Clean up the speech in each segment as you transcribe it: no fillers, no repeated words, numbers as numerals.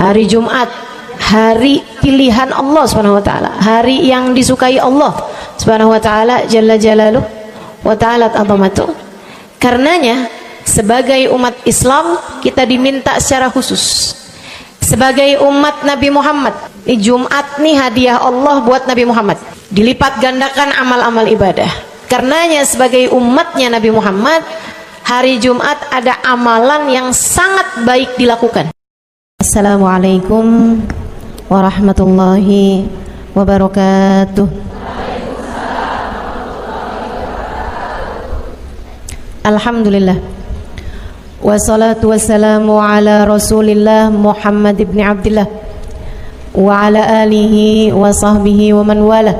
Hari Jumat, hari pilihan Allah Subhanahu wa taala, hari yang disukai Allah Subhanahu wa taala jalla jalaluhu wa ta'ala azamatuh. Karenanya sebagai umat Islam kita diminta secara khusus sebagai umat Nabi Muhammad, Jumat nih hadiah Allah buat Nabi Muhammad, dilipat gandakan amal-amal ibadah. Karenanya sebagai umatnya Nabi Muhammad, hari Jumat ada amalan yang sangat baik dilakukan. Assalamualaikum warahmatullahi wabarakatuh. Alhamdulillah, wassalatu wassalamu ala rasulillah Muhammad ibn Abdillah wa ala alihi wa sahbihi wa man wala.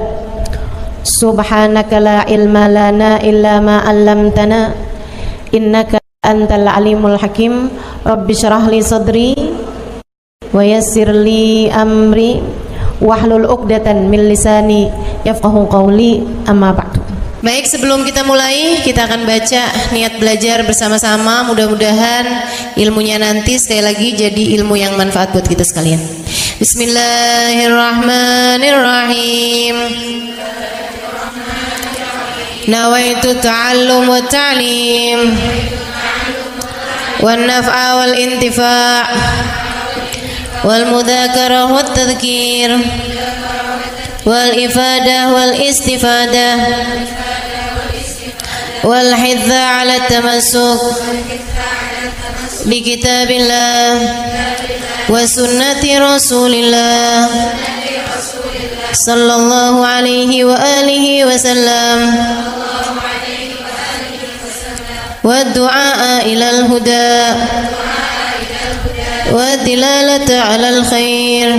Subhanaka la ilma lana illa ma 'allamtana innaka antal alimul hakim. Rabbi syrah li sadri wa yassir li amri wahlul 'uqdatan min lisani yafqahu qawli, amma ba'du. Baik, sebelum kita mulai, kita akan baca niat belajar bersama-sama. Mudah-mudahan ilmunya nanti sekali lagi jadi ilmu yang manfaat buat kita sekalian. Bismillahirrahmanirrahim. Nawaitu ta'allum wa ta'lim wan naf'a wal intifa' wal mudzakarah wat tadhkir wal ifadah wal istifadah wal hidza 'ala tamassuk bi kitabillah wa sunnati rasulillah sallallahu alaihi wa alihi wasallam wa du'a ila al-huda wa dilalata 'ala al-khair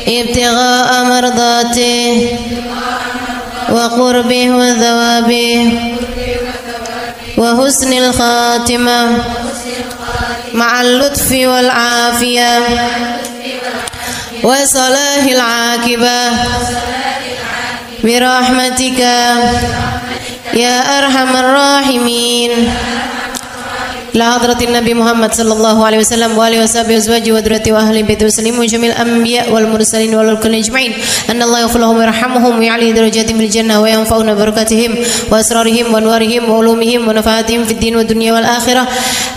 ibtigha'a mardatih wa qurbih wa thawabih wa husnil khatimah ma'al lutfi wal afiyah wa salahil aqibah birahmatika ya arhamar rahimin. La hadratin Nabi Muhammad sallallahu alaihi wasallam wa alihi washabihi azwaji wa dzurriyyati wa ahli baiti waslimu jamil anbiya wal mursalin wal kulli ajma'in anna Allah yaghfir lahum wa yarhamuhum wa ya'li darajatihim fil jannah wa yanfa'una barakatihim wa asrarihim wa anwarihim wa ulumihim wa nafaatihim fid din wa dunya wal akhirah.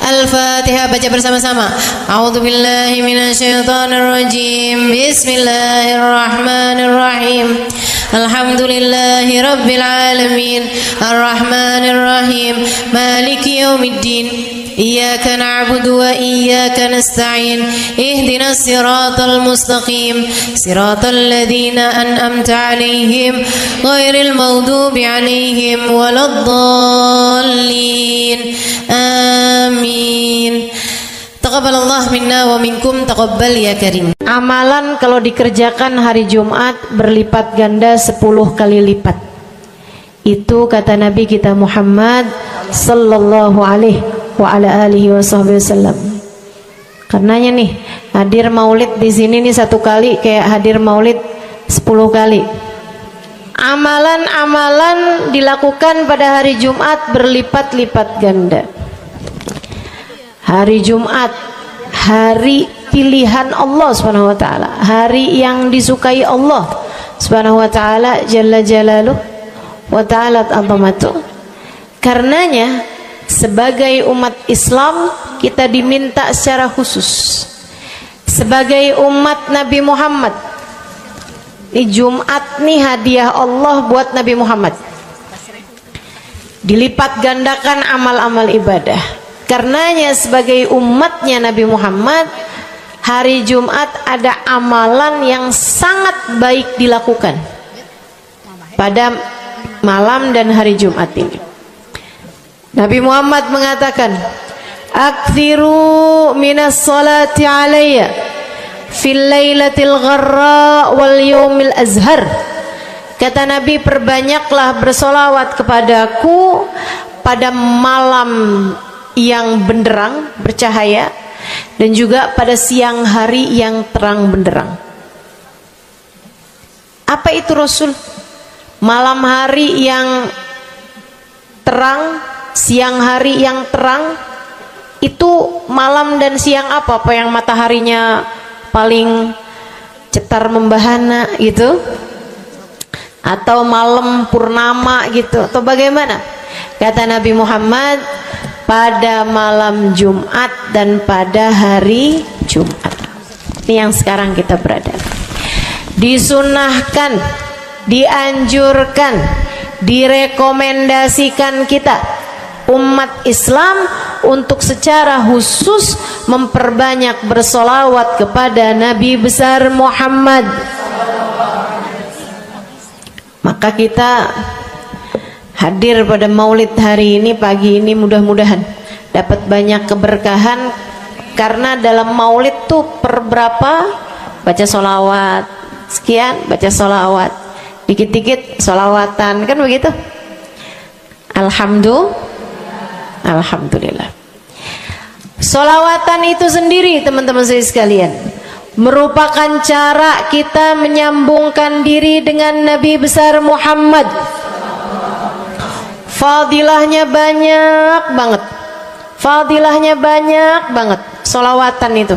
Al-Fatihah, baca bersama-sama. A'udzu billahi minasyaitonir rajim. Bismillahirrahmanirrahim. Alhamdulillahi rabbil alamin arrahmanir rahim maliki yaumiddin. Iyyaka na'budu wa iyyaka nasta'in. Ihdinas siratal mustaqim. Siratal ladzina an'amta 'alaihim ghairil maghdubi 'alaihim waladdallin. Amin. Taqabbalallah minna wa minkum, taqabbal ya karim. Amalan kalau dikerjakan hari Jumat berlipat ganda 10 kali lipat. Itu kata Nabi kita Muhammad sallallahu alaihi wa ala alihi wasallam. Karenanya nih, hadir maulid di sini nih 1 kali kayak hadir maulid 10 kali. Amalan-amalan dilakukan pada hari Jumat berlipat-lipat ganda. Hari Jumat, hari pilihan Allah Subhanahu wa taala, hari yang disukai Allah Subhanahu wa taala jalla jalaluhu wa ta'ala azamatuh. Karenanya sebagai umat Islam kita diminta secara khusus sebagai umat Nabi Muhammad, Jumat nih hadiah Allah buat Nabi Muhammad, dilipat gandakan amal-amal ibadah. Karenanya sebagai umatnya Nabi Muhammad, hari Jumat ada amalan yang sangat baik dilakukan pada malam dan hari Jumat ini. Nabi Muhammad mengatakan, "Aktsiru minas salati alayya fil lailatil gharra wal yaumil azhar." Kata Nabi, perbanyaklah bersolawat kepadaku pada malam yang benderang, bercahaya, dan juga pada siang hari yang terang benderang. Apa itu Rasul? Malam hari yang terang, siang hari yang terang, Itu malam dan siang apa yang mataharinya paling cetar membahana gitu, atau malam purnama gitu, atau bagaimana? Kata Nabi Muhammad, pada malam Jumat dan pada hari Jumat. Ini yang sekarang kita berada. Disunahkan, dianjurkan, direkomendasikan kita umat Islam untuk secara khusus memperbanyak bersolawat kepada Nabi besar Muhammad. Maka kita hadir pada maulid hari ini, pagi ini, mudah-mudahan dapat banyak keberkahan. Karena dalam maulid tuh per berapa baca solawat, sekian baca solawat, dikit-dikit solawatan, kan begitu. Alhamdulillah. Solawatan itu sendiri teman-teman saya sekalian merupakan cara kita menyambungkan diri dengan Nabi besar Muhammad. Fadilahnya banyak banget. Fadilahnya banyak banget. Solawatan itu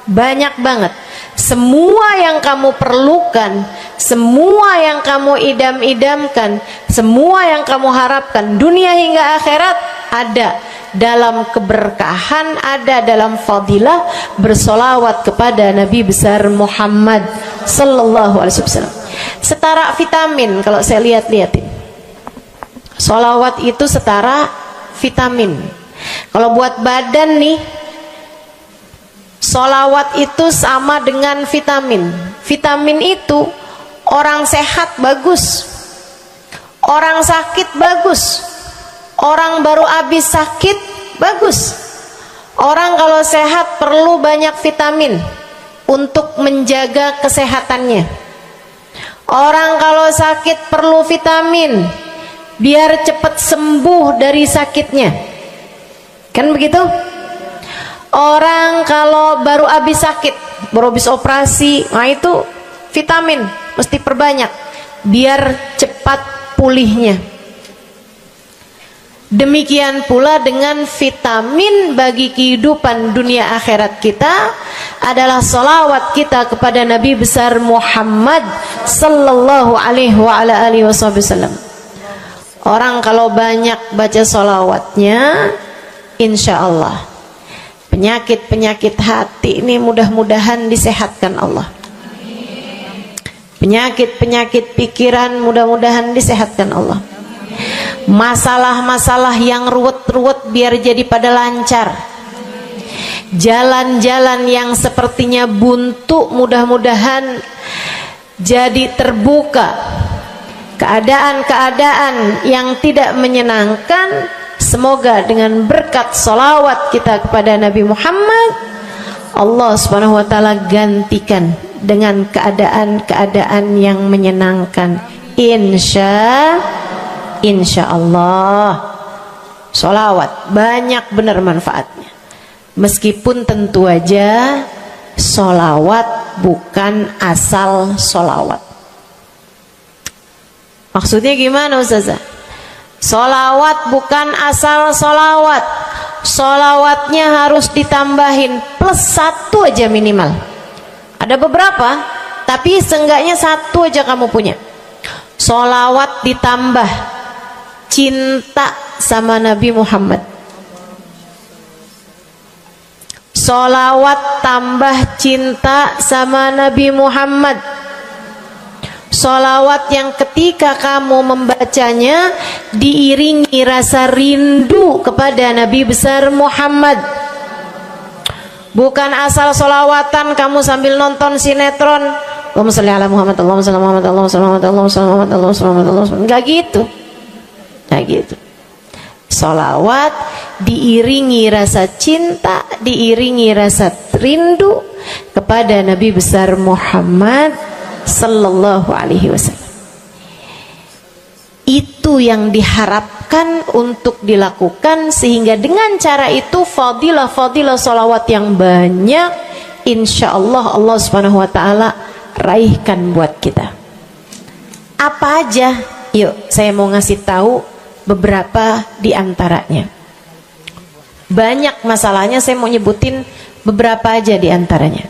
banyak banget. Semua yang kamu perlukan, semua yang kamu idam-idamkan, semua yang kamu harapkan, dunia hingga akhirat ada dalam keberkahan, ada dalam fadilah bersolawat kepada Nabi besar Muhammad sallallahu alaihi wasallam. Setara vitamin kalau saya lihat-lihatin. Solawat itu setara vitamin. Kalau buat badan nih, solawat itu sama dengan vitamin. Vitamin itu orang sehat bagus, orang sakit bagus, orang baru habis sakit bagus. Orang kalau sehat perlu banyak vitamin untuk menjaga kesehatannya. Orang kalau sakit perlu vitamin biar cepat sembuh dari sakitnya, kan begitu? Orang kalau baru habis sakit, baru habis operasi, nah itu vitamin mesti perbanyak biar cepat pulihnya. Demikian pula dengan vitamin bagi kehidupan dunia akhirat kita adalah solawat kita kepada Nabi besar Muhammad sallallahu alaihi wasallam. Orang kalau banyak baca solawatnya, insya Allah penyakit-penyakit hati ini mudah-mudahan disehatkan Allah. Penyakit-penyakit pikiran mudah-mudahan disehatkan Allah. Masalah-masalah yang ruwet-ruwet biar jadi pada lancar. Jalan-jalan yang sepertinya buntu mudah-mudahan jadi terbuka. Keadaan-keadaan yang tidak menyenangkan, semoga dengan berkat solawat kita kepada Nabi Muhammad, Allah subhanahu wa ta'ala gantikan dengan keadaan-keadaan yang menyenangkan. Insya Allah. Solawat banyak benar manfaatnya. Meskipun tentu aja solawat bukan asal solawat. Maksudnya gimana Ustazah? Solawat bukan asal solawat. Solawatnya harus ditambahin plus 1 aja minimal. Ada beberapa, tapi seenggaknya 1 aja kamu punya. Solawat ditambah cinta sama Nabi Muhammad. Solawat tambah cinta sama Nabi Muhammad. Solawat yang ketika kamu membacanya diiringi rasa rindu kepada Nabi besar Muhammad. Bukan asal solawatan kamu sambil nonton sinetron, Allahumma sholli ala Muhammad, Allahumma sholli ala Muhammad, Allahumma sholli ala Muhammad, Allahumma sholli ala Muhammad, Allahumma sholli ala Muhammad. Enggak gitu. Enggak gitu. Solawat diiringi rasa cinta, diiringi rasa rindu kepada Nabi besar Muhammad sallallahu alaihi wasallam. Itu yang diharapkan untuk dilakukan, sehingga dengan cara itu fadilah-fadilah salawat yang banyak insyaallah Allah subhanahu wa ta'ala raihkan buat kita. Apa aja? Yuk saya mau ngasih tahu beberapa di antaranya. Banyak masalahnya, saya mau nyebutin beberapa aja di antaranya.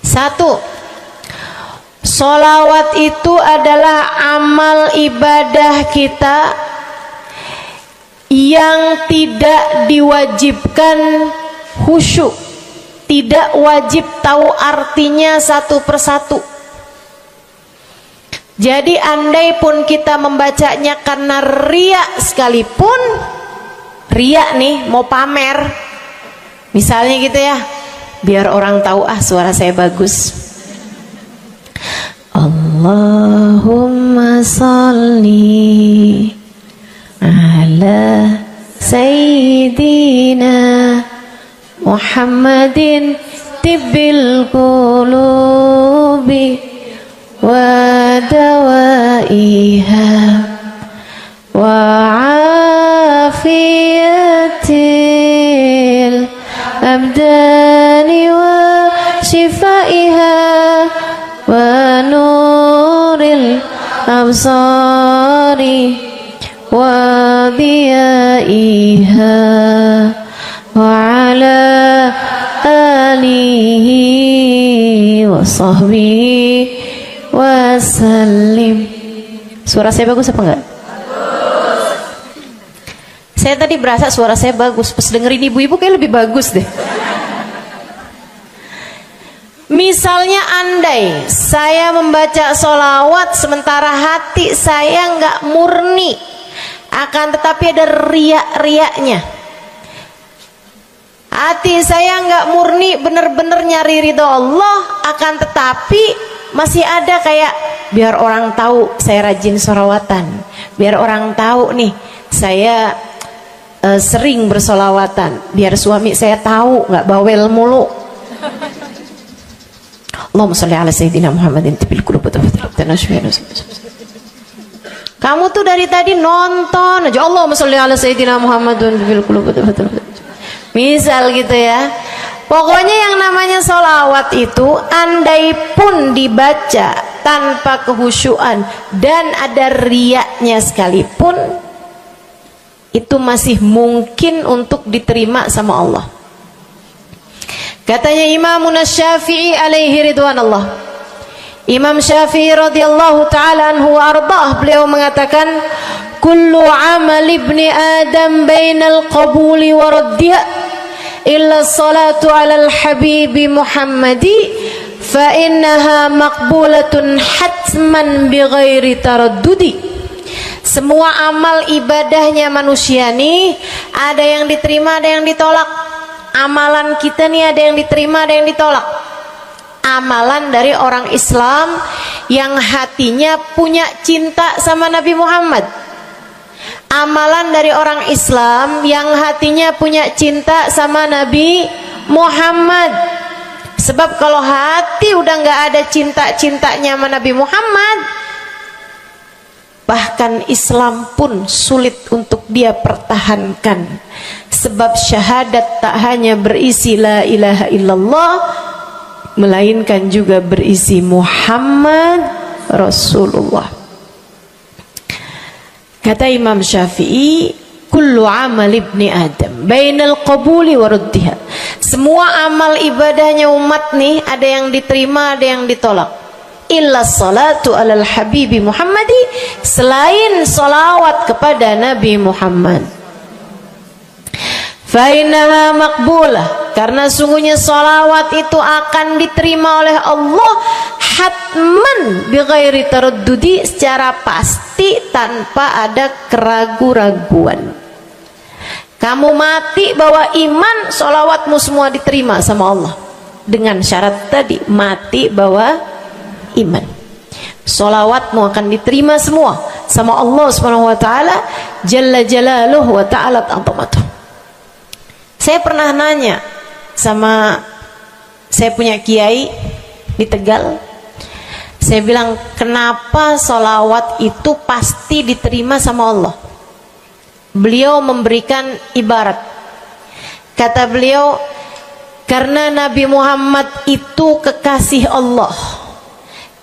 Satu, sholawat itu adalah amal ibadah kita yang tidak diwajibkan khusyuk, tidak wajib tahu artinya satu persatu. Jadi andai pun kita membacanya karena riya sekalipun, riya nih mau pamer, misalnya gitu ya, biar orang tahu suara saya bagus. Allahumma sholli ala sayyidina Muhammadin tibbil qulubi wa dawaiha wa afiyatil abdani wa shifaiha wa nuril absari wa diyaiha wa ala alihi wa sahbihi wa sallim. Suara saya bagus apa enggak? Bagus. Saya tadi berasa suara saya bagus, pas dengerin ibu-ibu kayak lebih bagus deh. Misalnya andai saya membaca sholawat sementara hati saya nggak murni, akan tetapi ada riak-riaknya. Hati saya nggak murni bener-bener nyari ridho Allah, akan tetapi masih ada kayak biar orang tahu saya rajin sholawatan, biar orang tahu nih saya sering bersolawatan, biar suami saya tahu nggak bawel mulu. Allahumma sholli ala sayyidina Muhammadin tibil qulub. Kamu tuh dari tadi nonton aja Allahumma sholli ala sayyidina Muhammadin tibil qulub. Misal gitu ya. Pokoknya yang namanya sholawat itu andai pun dibaca tanpa kehusyuan dan ada riaknya sekalipun, itu masih mungkin untuk diterima sama Allah. Katanya Imam Syafi'i alaihi ridwanallah, Imam Syafi'i radhiyallahu ta'ala anhu wa ardhah, beliau mengatakan kullu amal ibni adam bainal qabuli wa raddiha illa salatu ala al-habibi Muhammadi fa innaha maqbulatun hatman bighairi taraddudi. Semua amal ibadahnya manusia nih ada yang diterima, ada yang ditolak. Amalan kita nih ada yang diterima, ada yang ditolak. Amalan dari orang Islam yang hatinya punya cinta sama Nabi Muhammad, amalan dari orang Islam yang hatinya punya cinta sama Nabi Muhammad. Sebab kalau hati udah nggak ada cinta-cintanya sama Nabi Muhammad, bahkan Islam pun sulit untuk dia pertahankan. Sebab syahadat tak hanya berisi la ilaha illallah, melainkan juga berisi Muhammad Rasulullah. Kata Imam Syafi'i, kullu amal ibni adam bainal qabuli wa raddiha. Semua amal ibadahnya umat nih ada yang diterima, ada yang ditolak. Illa salatu alal habibi Muhammadi, selain salawat kepada Nabi Muhammad. Fa innaha maqbulah, karena sungguhnya salawat itu akan diterima oleh Allah hatman bighairi taraddudi, secara pasti tanpa ada keraguan-raguan. Kamu mati bawa iman, salawatmu semua diterima sama Allah. Dengan syarat tadi, mati bawa iman, salawatmu akan diterima semua sama Allah Subhanahu wa taala jalla jalaluhu wa ta'ala azamatuh. Saya pernah nanya sama saya punya kiai di Tegal, saya bilang kenapa salawat itu pasti diterima sama Allah? Beliau memberikan ibarat, kata beliau, karena Nabi Muhammad itu kekasih Allah.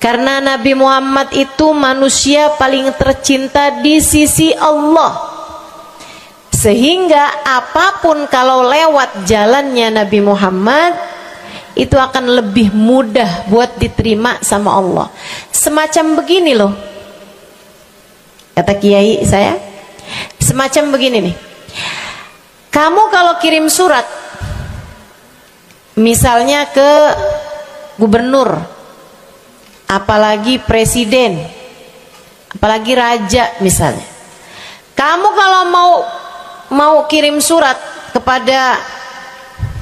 Karena Nabi Muhammad itu manusia paling tercinta di sisi Allah. Sehingga apapun kalau lewat jalannya Nabi Muhammad itu akan lebih mudah buat diterima sama Allah. Semacam begini loh, kata kiai saya, semacam begini nih. Kamu kalau kirim surat misalnya ke gubernur, apalagi presiden, apalagi raja misalnya, kamu kalau mau kirim surat kepada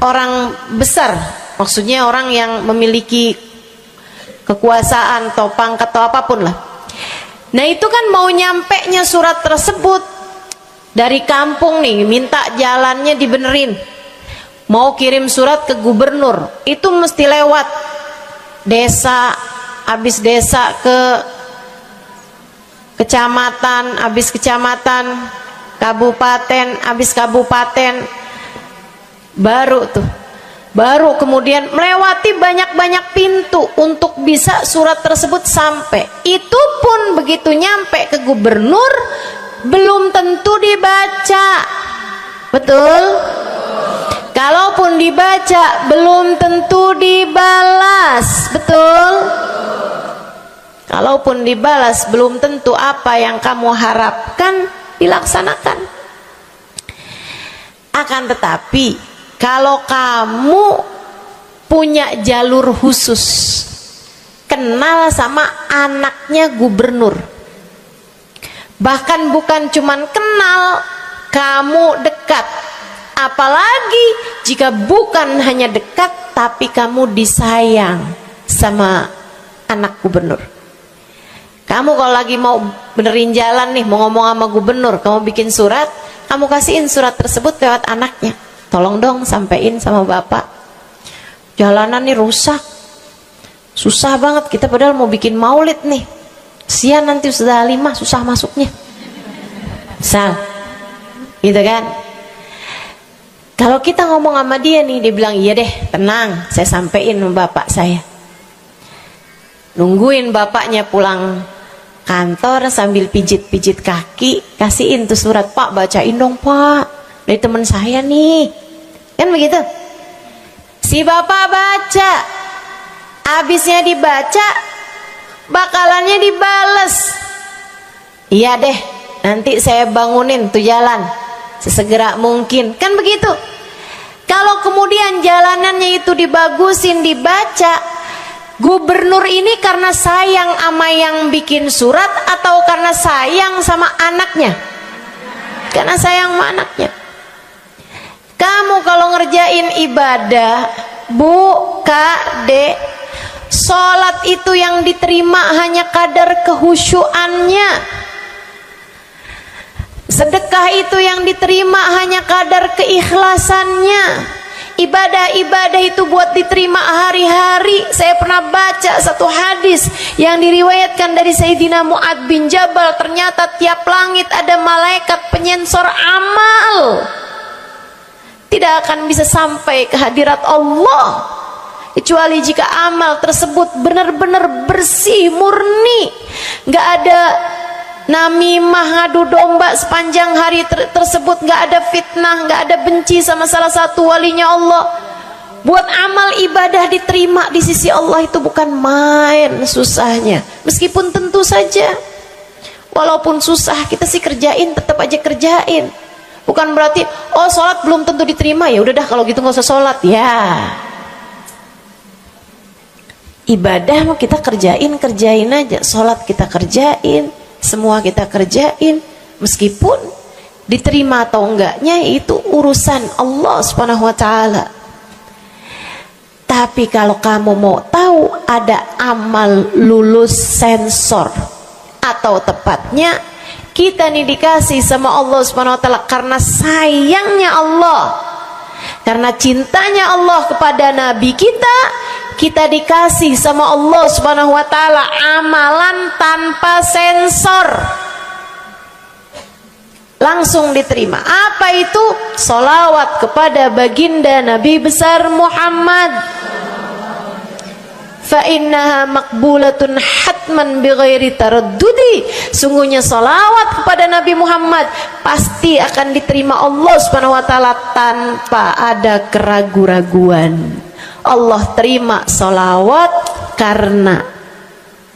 orang besar, maksudnya orang yang memiliki kekuasaan atau pangkat atau apapun lah. Nah itu kan mau nyampenya surat tersebut dari kampung nih, minta jalannya dibenerin, mau kirim surat ke gubernur, itu mesti lewat desa, habis desa ke kecamatan, habis kecamatan, kabupaten, habis kabupaten, baru kemudian melewati banyak-banyak pintu untuk bisa surat tersebut sampai. Itu pun begitu nyampe ke gubernur belum tentu dibaca, betul? Kalaupun dibaca belum tentu dibalas, betul? Kalaupun dibalas belum tentu apa yang kamu harapkan dilaksanakan. Akan tetapi kalau kamu punya jalur khusus, kenal sama anaknya gubernur, bahkan bukan cuman kenal, kamu dekat, apalagi jika bukan hanya dekat tapi kamu disayang sama anak gubernur. Kamu kalau lagi mau benerin jalan nih, mau ngomong sama gubernur, kamu bikin surat, kamu kasihin surat tersebut lewat anaknya. Tolong dong sampein sama bapak, jalanan nih rusak, susah banget, kita padahal mau bikin maulid nih, sian nanti sudah 5 susah masuknya, misal gitu kan. Kalau kita ngomong sama dia nih, dia bilang iya deh, tenang, saya sampein sama bapak saya. Nungguin bapaknya pulang kantor sambil pijit-pijit kaki, kasihin tuh surat, Pak bacain dong Pak, dari teman saya nih, kan begitu. Si bapak baca, habisnya dibaca, bakalannya dibales, iya deh, nanti saya bangunin tuh jalan sesegera mungkin, kan begitu. Kalau kemudian jalanannya itu dibagusin, dibaca, gubernur ini karena sayang sama yang bikin surat atau karena sayang sama anaknya? Karena sayang sama anaknya. Kamu kalau ngerjain ibadah, Bu, Kak, Dek, sholat itu yang diterima hanya kadar kehusyuannya. Sedekah itu yang diterima hanya kadar keikhlasannya. Ibadah-ibadah itu buat diterima hari-hari. Saya pernah baca satu hadis yang diriwayatkan dari Sayyidina Mu'ad bin Jabal. Ternyata tiap langit ada malaikat penyensor amal, tidak akan bisa sampai ke hadirat Allah kecuali jika amal tersebut benar-benar bersih, murni, nggak ada namimah, ngadu domba sepanjang hari tersebut, nggak ada fitnah, nggak ada benci sama salah satu walinya Allah. Buat amal ibadah diterima di sisi Allah itu bukan main susahnya. Meskipun tentu saja walaupun susah kita sih kerjain, tetap aja kerjain. Bukan berarti oh sholat belum tentu diterima, ya udah dah kalau gitu nggak usah sholat ya. Ibadah mau kita kerjain aja, sholat kita kerjain, semua kita kerjain, meskipun diterima atau enggaknya itu urusan Allah Subhanahu wa taala. Tapi kalau kamu mau tahu, ada amal lulus sensor, atau tepatnya kita nih dikasih sama Allah Subhanahu wa taala karena sayangnya Allah, karena cintanya Allah kepada nabi kita, kita dikasih sama Allah Subhanahu wa taala amalan tanpa sensor, langsung diterima. Apa itu? Sholawat kepada baginda Nabi besar Muhammad. fa innaha maqbulatun hatman bighairi taraddudi. Sungguhnya salawat kepada Nabi Muhammad pasti akan diterima Allah Subhanahu wa taala tanpa ada keraguan-raguan. Allah terima salawat karena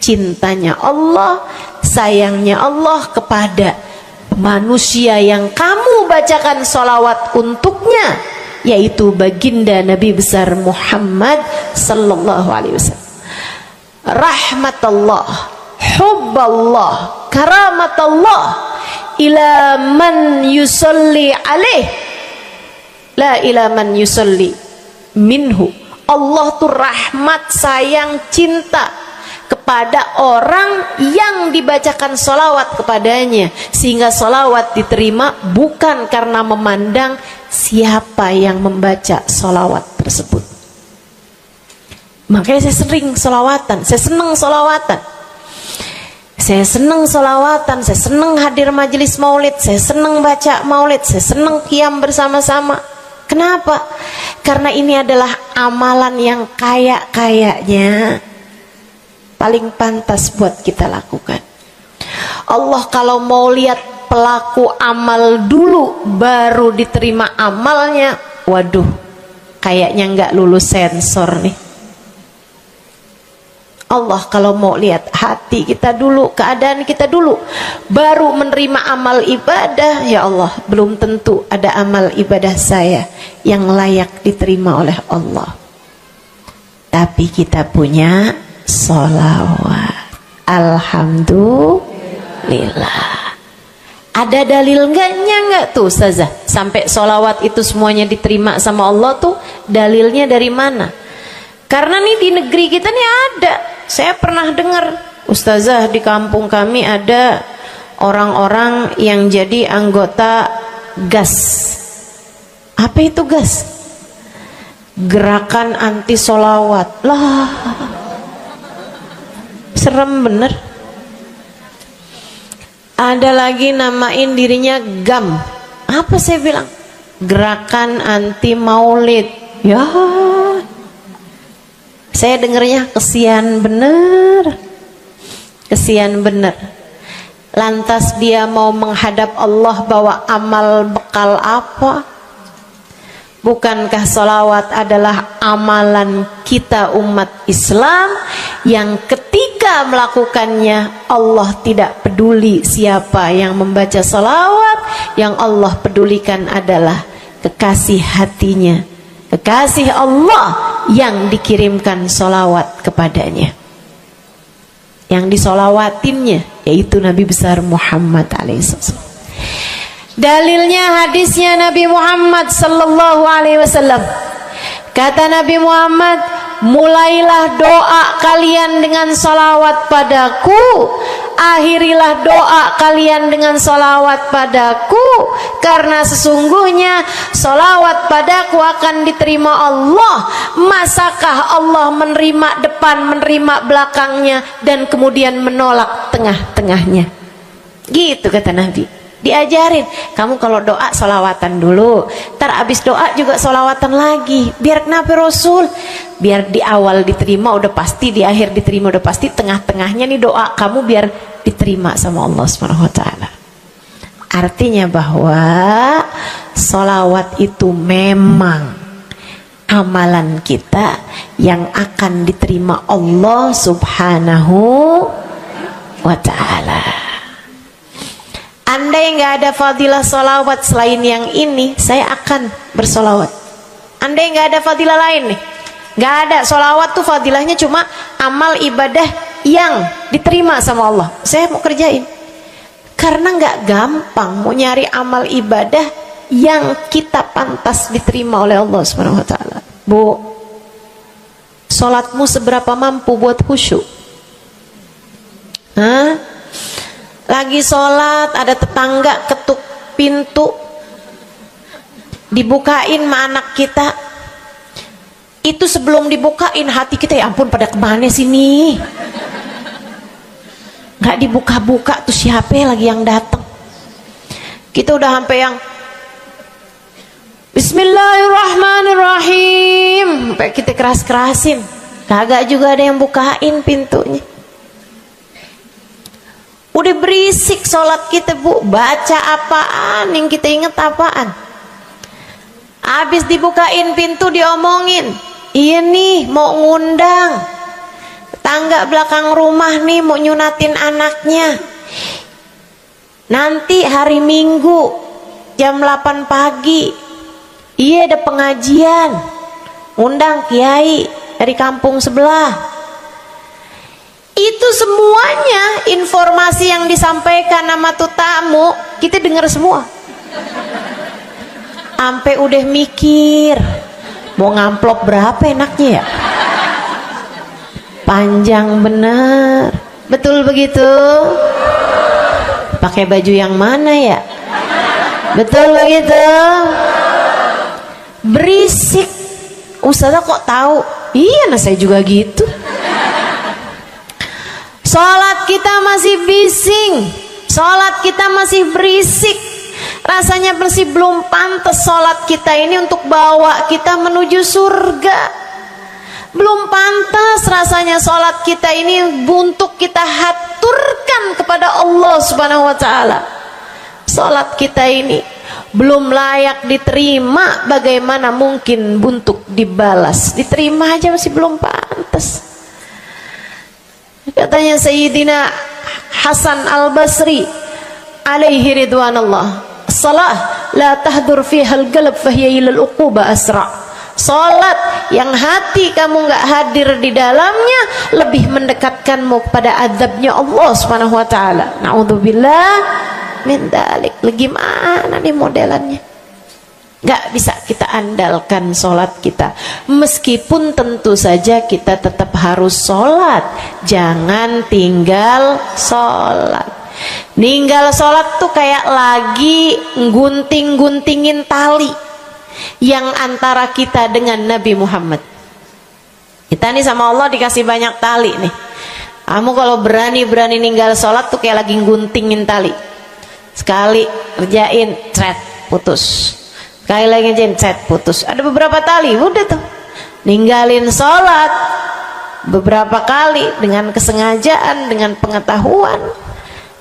cintanya Allah, sayangnya Allah kepada manusia yang kamu bacakan salawat untuknya, yaitu baginda Nabi besar Muhammad sallallahu alaihi wasallam. Rahmatullah, hubballah, karamatullah ila man yusalli alaih, la ila man yusalli minhu. Allah tuh rahmat, sayang, cinta kepada orang yang dibacakan salawat kepadanya, sehingga salawat diterima bukan karena memandang siapa yang membaca salawat tersebut. Makanya saya sering salawatan, saya senang salawatan, saya senang salawatan, saya senang hadir majelis maulid, saya senang baca maulid, saya senang qiyam bersama-sama. Kenapa? Karena ini adalah amalan yang kayaknya paling pantas buat kita lakukan. Allah kalau mau lihat pelaku amal dulu baru diterima amalnya, waduh, kayaknya nggak lulus sensor nih. Allah kalau mau lihat hati kita dulu, keadaan kita dulu, baru menerima amal ibadah, ya Allah, belum tentu ada amal ibadah saya yang layak diterima oleh Allah. Tapi kita punya sholawat, alhamdulillah. Ada dalil nggak tuh Ustazah sampai sholawat itu semuanya diterima sama Allah tuh? Dalilnya dari mana? Karena nih di negeri kita nih ada, saya pernah dengar Ustazah, di kampung kami ada orang-orang yang jadi anggota GAS. Apa itu GAS? Gerakan anti sholawat. Lah, serem bener. Ada lagi namain dirinya GAM. Apa saya bilang? Gerakan anti maulid. Ya, saya dengernya kesian bener, kesian bener. Lantas dia mau menghadap Allah bawa amal bekal apa? Bukankah sholawat adalah amalan kita umat Islam yang ketika melakukannya Allah tidak peduli siapa yang membaca sholawat, yang Allah pedulikan adalah kekasih hatinya, kekasih Allah yang dikirimkan sholawat kepadanya, yang disolawatinnya yaitu Nabi besar Muhammad alaihissalam. Dalilnya hadisnya Nabi Muhammad sallallahu alaihi wasallam. Kata Nabi Muhammad, mulailah doa kalian dengan salawat padaku, akhirilah doa kalian dengan salawat padaku, karena sesungguhnya salawat padaku akan diterima Allah. Masakah Allah menerima depan, menerima belakangnya, dan kemudian menolak tengah-tengahnya? Gitu kata Nabi. Diajarin, kamu kalau doa solawatan dulu, ntar abis doa juga solawatan lagi. Biar kenapa Rasul? Biar di awal diterima udah pasti, di akhir diterima udah pasti, tengah-tengahnya nih doa kamu biar diterima sama Allah Subhanahu wa taala. Artinya bahwa solawat itu memang amalan kita yang akan diterima Allah Subhanahu wa taala. Andai nggak ada fadilah solawat selain yang ini, saya akan bersolawat. Andai nggak ada fadilah lain nih, nggak ada solawat tuh fadilahnya cuma amal ibadah yang diterima sama Allah, saya mau kerjain. Karena nggak gampang mau nyari amal ibadah yang kita pantas diterima oleh Allah Subhanahu wa taala. Bu, sholatmu seberapa mampu buat khusyuk? Hah? Lagi sholat ada tetangga ketuk pintu, dibukain sama anak kita. Itu sebelum dibukain hati kita, ya ampun pada kemana sini? Nggak dibuka-buka tuh siapa lagi yang datang? Kita udah sampai yang Bismillahirrahmanirrahim, sampai kita keras-kerasin. Kagak juga ada yang bukain pintunya. Udah berisik sholat kita, Bu. Baca apaan, yang kita inget apaan. Habis dibukain pintu diomongin, iya nih mau ngundang tangga belakang rumah nih, mau nyunatin anaknya. Nanti hari Minggu jam 8 pagi. Iya ada pengajian. Undang kiai dari kampung sebelah. Itu semuanya informasi yang disampaikan sama tuh tamu, kita dengar semua. Sampai udah mikir, mau ngamplop berapa enaknya ya? Panjang bener. Betul begitu? Pakai baju yang mana ya? Betul begitu? Berisik. Ustazah kok tahu? Iya, nah saya juga gitu. Sholat kita masih bising, sholat kita masih berisik. Rasanya masih belum pantas sholat kita ini untuk bawa kita menuju surga. Belum pantas rasanya sholat kita ini untuk kita haturkan kepada Allah Subhanahu wa ta'ala. Sholat kita ini belum layak diterima, bagaimana mungkin untuk dibalas? Diterima aja masih belum pantas. Katanya Sayyidina Hasan Al-Basri alaihi ridwanallah, salah la tahdur fiha al-qalb fahiya ila al-uquba asra. Salat yang hati kamu nggak hadir di dalamnya lebih mendekatkanmu kepada azabnya Allah Subhanahu wa taala. Naudzubillah min dzalik. Gimana nih modelannya? Nggak bisa kita andalkan sholat kita, meskipun tentu saja kita tetap harus sholat. Jangan tinggal sholat. Ninggal sholat tuh kayak lagi gunting-guntingin tali yang antara kita dengan Nabi Muhammad. Kita nih sama Allah dikasih banyak tali nih. Kamu kalau berani-berani ninggal sholat tuh kayak lagi guntingin tali. Sekali kerjain, cret, putus. Sekali lagi cet, putus. Ada beberapa tali, udah tuh ninggalin sholat beberapa kali dengan kesengajaan, dengan pengetahuan,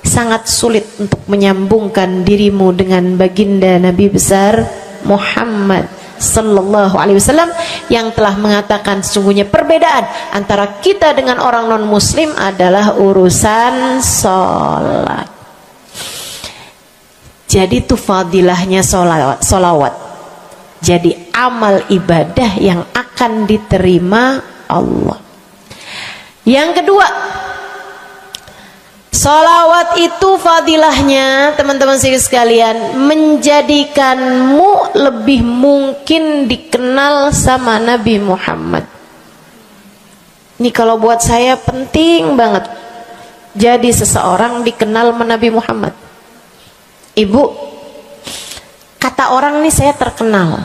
sangat sulit untuk menyambungkan dirimu dengan baginda Nabi besar Muhammad sallallahu alaihi wasallam yang telah mengatakan sesungguhnya perbedaan antara kita dengan orang non muslim adalah urusan sholat. Jadi itu fadilahnya solawat. Jadi amal ibadah yang akan diterima Allah. Yang kedua, solawat itu fadilahnya teman-teman sekalian menjadikanmu lebih mungkin dikenal sama Nabi Muhammad. Ini kalau buat saya penting banget. Jadi seseorang dikenal sama Nabi Muhammad. Ibu, kata orang nih saya terkenal.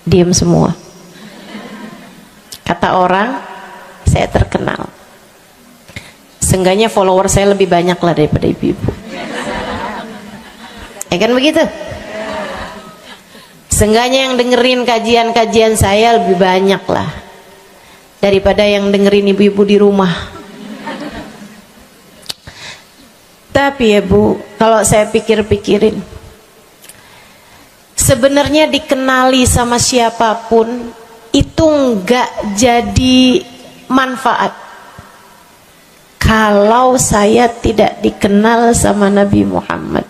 Diam semua. Kata orang saya terkenal. Seenggaknya follower saya lebih banyak lah daripada ibu-ibu. Ya kan begitu? Seenggaknya yang dengerin kajian-kajian saya lebih banyak lah daripada yang dengerin ibu-ibu di rumah. Tapi ya Bu, kalau saya pikir-pikirin, sebenarnya dikenali sama siapapun itu enggak jadi manfaat kalau saya tidak dikenal sama Nabi Muhammad.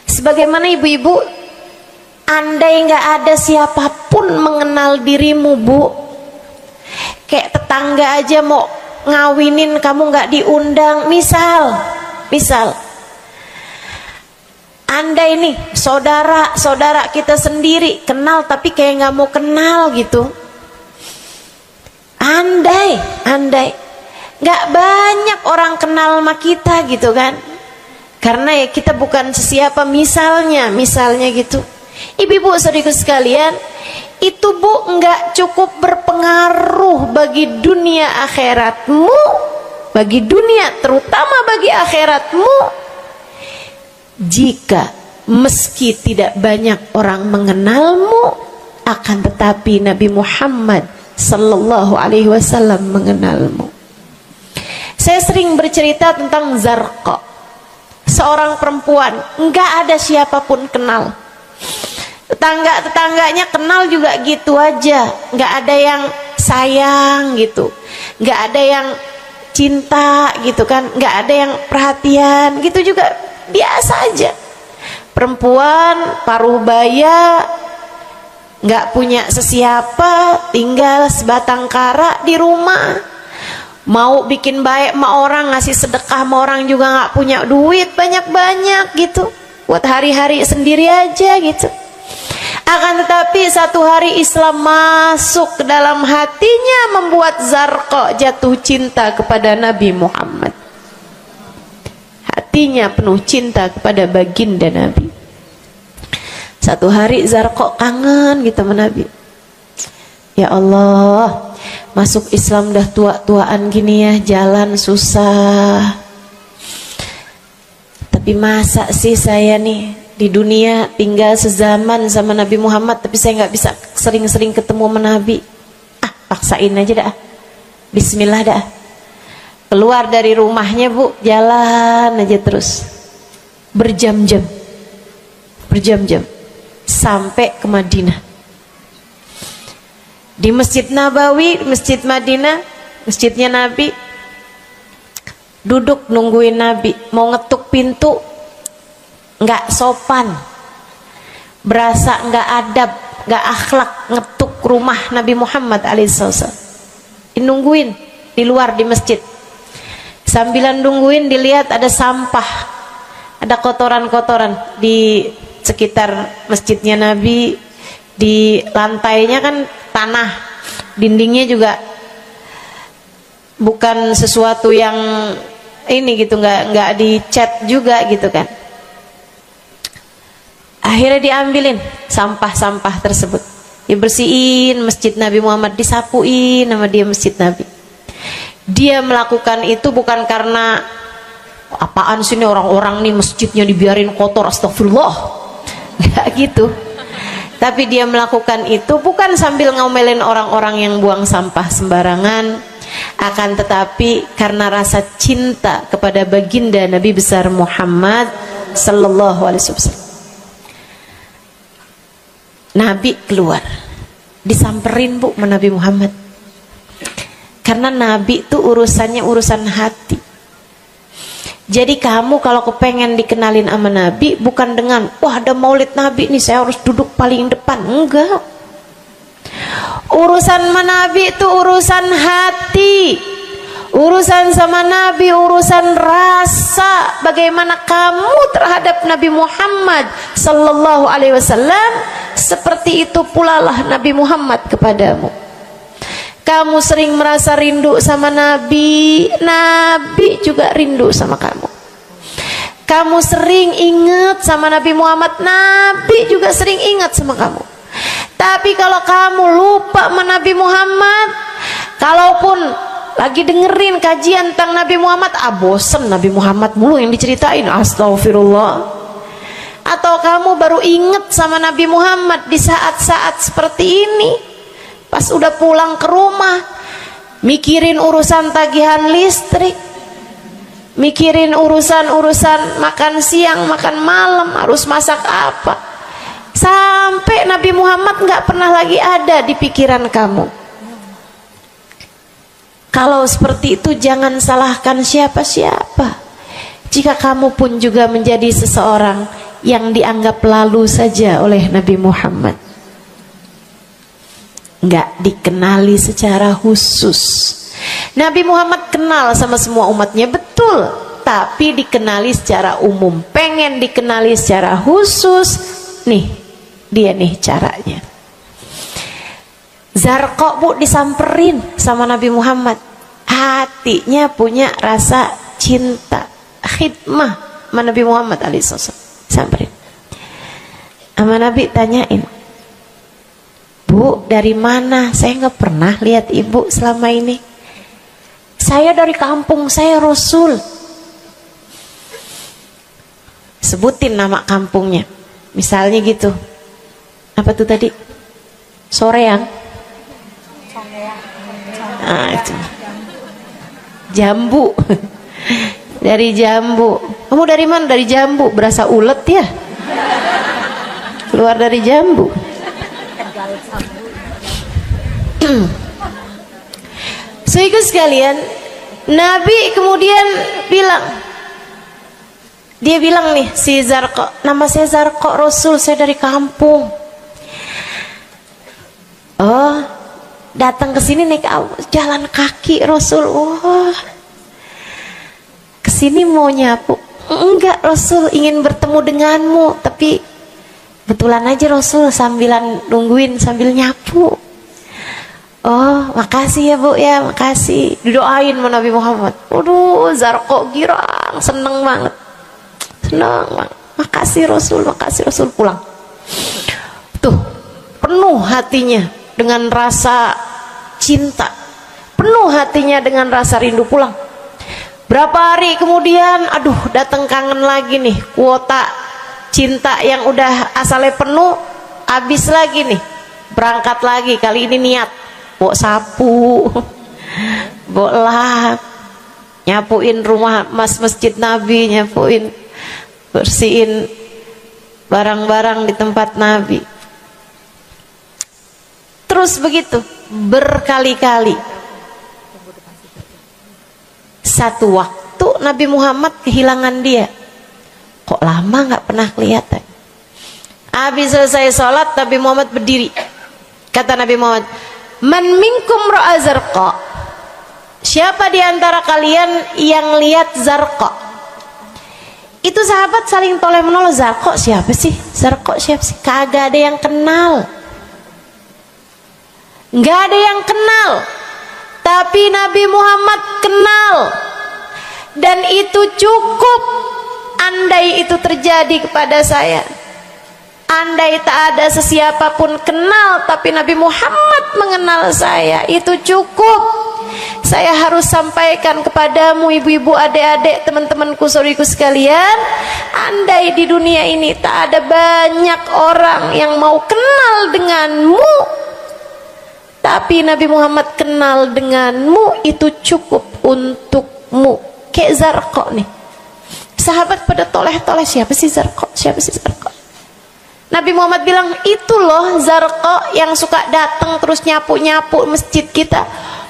Sebagaimana ibu-ibu, andai enggak ada siapapun mengenal dirimu Bu, kayak tetangga aja mau ngawinin kamu nggak diundang, misal andai nih saudara kita sendiri kenal tapi kayak nggak mau kenal gitu, andai nggak banyak orang kenal sama kita gitu kan, karena ya kita bukan sesiapa, misalnya gitu. Ibu-ibu saudaraku sekalian, itu Bu enggak cukup berpengaruh bagi dunia akhiratmu, bagi dunia terutama bagi akhiratmu, jika meski tidak banyak orang mengenalmu, akan tetapi Nabi Muhammad sallallahu alaihi wasallam mengenalmu. Saya sering bercerita tentang Zarqa, seorang perempuan, enggak ada siapapun kenal. Tetangga-tetangganya kenal juga gitu aja, enggak ada yang sayang gitu, enggak ada yang cinta gitu kan, enggak ada yang perhatian gitu, juga biasa aja. Perempuan paruh baya, nggak punya sesiapa, tinggal sebatang kara di rumah. Mau bikin baik sama orang, ngasih sedekah sama orang juga nggak punya duit banyak-banyak gitu, buat hari-hari sendiri aja gitu. Akan tetapi satu hari Islam masuk ke dalam hatinya, membuat Zarqa jatuh cinta kepada Nabi Muhammad. Hatinya penuh cinta kepada baginda Nabi. Satu hari Zarqa kangen gitu sama Nabi. Ya Allah, masuk Islam dah tua-tuaan gini ya, jalan susah. Tapi masa sih saya nih di dunia tinggal sezaman sama Nabi Muhammad, tapi saya nggak bisa sering-sering ketemu sama Nabi. Paksain aja dah. Bismillah dah. Keluar dari rumahnya Bu, jalan aja terus berjam-jam sampai ke Madinah. Di Masjid Nabawi, Masjid Madinah, masjidnya Nabi, duduk nungguin Nabi. Mau ngetuk pintu nggak sopan, berasa nggak adab, nggak akhlak, ngetuk rumah Nabi Muhammad alaihissalam. Nungguin di luar di masjid. Sambilan nungguin dilihat ada sampah, ada kotoran-kotoran di sekitar masjidnya Nabi. Di lantainya kan tanah, dindingnya juga bukan sesuatu yang ini gitu, nggak dicat juga gitu kan. Akhirnya diambilin sampah-sampah tersebut, dibersihin masjid Nabi Muhammad, disapuin sama dia masjid Nabi. Dia melakukan itu bukan karena apaan sih nih orang-orang nih masjidnya dibiarin kotor, astagfirullah, nggak gitu. Tapi dia melakukan itu bukan sambil ngomelin orang-orang yang buang sampah sembarangan, akan tetapi karena rasa cinta kepada baginda Nabi besar Muhammad sallallahu alaihi wasallam. Nabi keluar, disamperin Bu sama Nabi Muhammad. Karena Nabi itu urusannya urusan hati. Jadi kamu kalau kepengen dikenalin sama Nabi, bukan dengan wah ada maulid Nabi nih saya harus duduk paling depan. Enggak. Urusan sama Nabi itu urusan hati. Urusan sama Nabi urusan rasa. Bagaimana kamu terhadap Nabi Muhammad sallallahu alaihi wasallam, seperti itu pula lah Nabi Muhammad kepadamu. Kamu sering merasa rindu sama Nabi, Nabi juga rindu sama kamu. Kamu sering ingat sama Nabi Muhammad, Nabi juga sering ingat sama kamu. Tapi kalau kamu lupa sama Nabi Muhammad, kalaupun lagi dengerin kajian tentang Nabi Muhammad, bosen Nabi Muhammad mulu yang diceritain, astagfirullah. Atau kamu baru ingat sama Nabi Muhammad di saat-saat seperti ini, pas udah pulang ke rumah, mikirin urusan tagihan listrik, mikirin urusan makan siang, makan malam, harus masak apa, sampai Nabi Muhammad nggak pernah lagi ada di pikiran kamu. Kalau seperti itu jangan salahkan siapa-siapa. Jika kamu pun juga menjadi seseorang yang dianggap lalu saja oleh Nabi Muhammad, nggak dikenali secara khusus. Nabi Muhammad kenal sama semua umatnya, betul, tapi dikenali secara umum. Pengen dikenali secara khusus, nih dia nih caranya. Zarqa Bu disamperin sama Nabi Muhammad, hatinya punya rasa cinta, khidmah sama Nabi Muhammad alaihissalam. Samperin sama Nabi, tanyain, Bu, dari mana? Saya nggak pernah lihat ibu selama ini. Saya dari kampung, saya Rasul. Sebutin nama kampungnya. Misalnya gitu. Apa tuh tadi? Soreang. Nah, itu. Jambu. Dari Jambu. Kamu dari mana? Dari Jambu. Berasa ulet ya? Keluar dari Jambu. Saudara sekalian, Nabi kemudian bilang, dia bilang nih si Zarqa, nama saya Zarqa Rasul, saya dari kampung. Oh, datang ke sini naik jalan kaki Rasul. Oh, kesini mau nyapu? Enggak Rasul, ingin bertemu denganmu, tapi betulan aja Rasul sambilan nungguin sambil nyapu. Oh, makasih ya Bu ya, makasih. Didoain sama Nabi Muhammad. Waduh, Zarqa girang, seneng banget. Senang banget. Makasih Rasul pulang. Tuh, penuh hatinya dengan rasa cinta. Penuh hatinya dengan rasa rindu pulang. Berapa hari kemudian, aduh datang kangen lagi nih. Kuota cinta yang udah asalnya penuh, habis lagi nih. Berangkat lagi, kali ini niat. Bawa sapu, bawa lap, nyapuin rumah masjid Nabi, nyapuin, bersihin barang-barang di tempat Nabi. Terus begitu berkali-kali. Satu waktu Nabi Muhammad kehilangan dia. Kok lama nggak pernah kelihatan. Habis selesai sholat Nabi Muhammad berdiri. Kata Nabi Muhammad, "Man minkum ra'a Zarqa?" Siapa di antara kalian yang lihat Zarqa? Itu sahabat saling toleh menolong. Zarqa siapa sih? Zarqa siapa sih? Kagak ada yang kenal. Nggak ada yang kenal. Tapi Nabi Muhammad kenal. Dan itu cukup. Andai itu terjadi kepada saya, andai tak ada sesiapa pun kenal, tapi Nabi Muhammad mengenal saya, itu cukup. Saya harus sampaikan kepadamu ibu-ibu, adik-adik, teman-temanku, saudariku sekalian, andai di dunia ini tak ada banyak orang yang mau kenal denganmu, tapi Nabi Muhammad kenal denganmu, itu cukup untukmu. Kayak Zarqa nih. Sahabat pada toleh-toleh, siapa sih Zarqa? Siapa sih Zarqa? Nabi Muhammad bilang, itu loh Zarqa yang suka datang terus nyapu-nyapu masjid kita.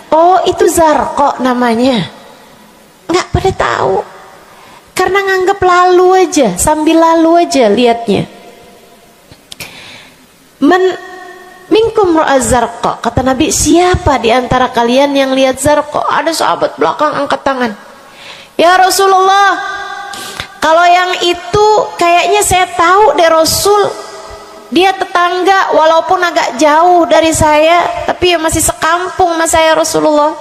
Oh, itu Zarqa namanya. Nggak pada tahu. Karena nganggep lalu aja, sambil lalu aja liatnya. Man minkum ra'a Zarqa. Kata Nabi, siapa di antara kalian yang lihat Zarqa? Ada sahabat belakang angkat tangan. Ya Rasulullah, kalau yang itu kayaknya saya tahu deh Rasul. Dia tetangga walaupun agak jauh dari saya, tapi ya masih sekampung sama saya Rasulullah.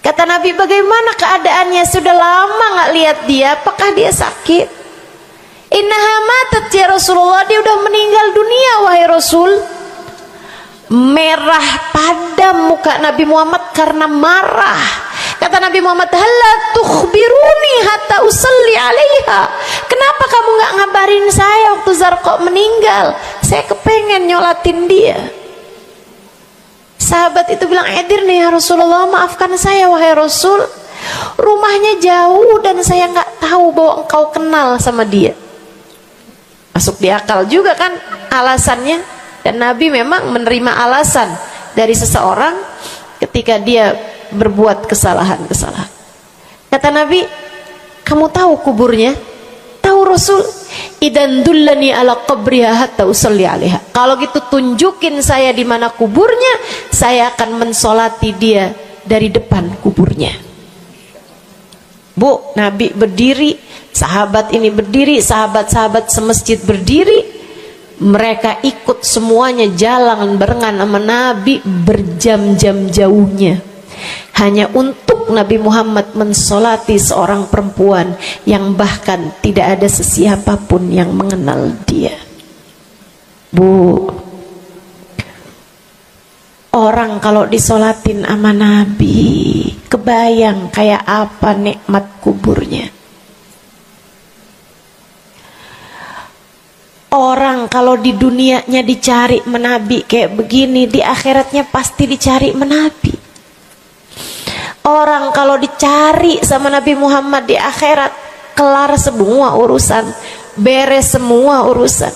Kata Nabi, bagaimana keadaannya? Sudah lama nggak lihat dia, apakah dia sakit? Innaha matat ya Rasulullah, dia udah meninggal dunia wahai Rasul. Merah padam muka Nabi Muhammad karena marah. Kata Nabi Muhammad, "Halla tukhbiruni hatta usalli 'alaiha." Kenapa kamu nggak ngabarin saya waktu Zarqa meninggal? Saya kepengen nyolatin dia. Sahabat itu bilang, "Edir nih ya Rasulullah, maafkan saya wahai Rasul. Rumahnya jauh dan saya nggak tahu bahwa engkau kenal sama dia." Masuk di akal juga kan alasannya. Dan Nabi memang menerima alasan dari seseorang ketika dia berbuat kesalahan-kesalahan. Kata Nabi, kamu tahu kuburnya? Tahu Rasul? Idan dullani ala qabriha hatta usalli 'alaiha. Kalau gitu tunjukin saya di mana kuburnya, saya akan mensolati dia dari depan kuburnya. Bu, Nabi berdiri, sahabat ini berdiri, sahabat-sahabat semasjid berdiri. Mereka ikut semuanya jalan barengan sama Nabi berjam-jam jauhnya, hanya untuk Nabi Muhammad mensolati seorang perempuan yang bahkan tidak ada sesiapa pun yang mengenal dia. Bu, orang kalau disolatin sama Nabi, kebayang kayak apa nikmat kuburnya. Orang Orang kalau di dunianya dicari menabi kayak begini, di akhiratnya pasti dicari menabi. Orang kalau dicari sama Nabi Muhammad di akhirat, kelar semua urusan, beres semua urusan,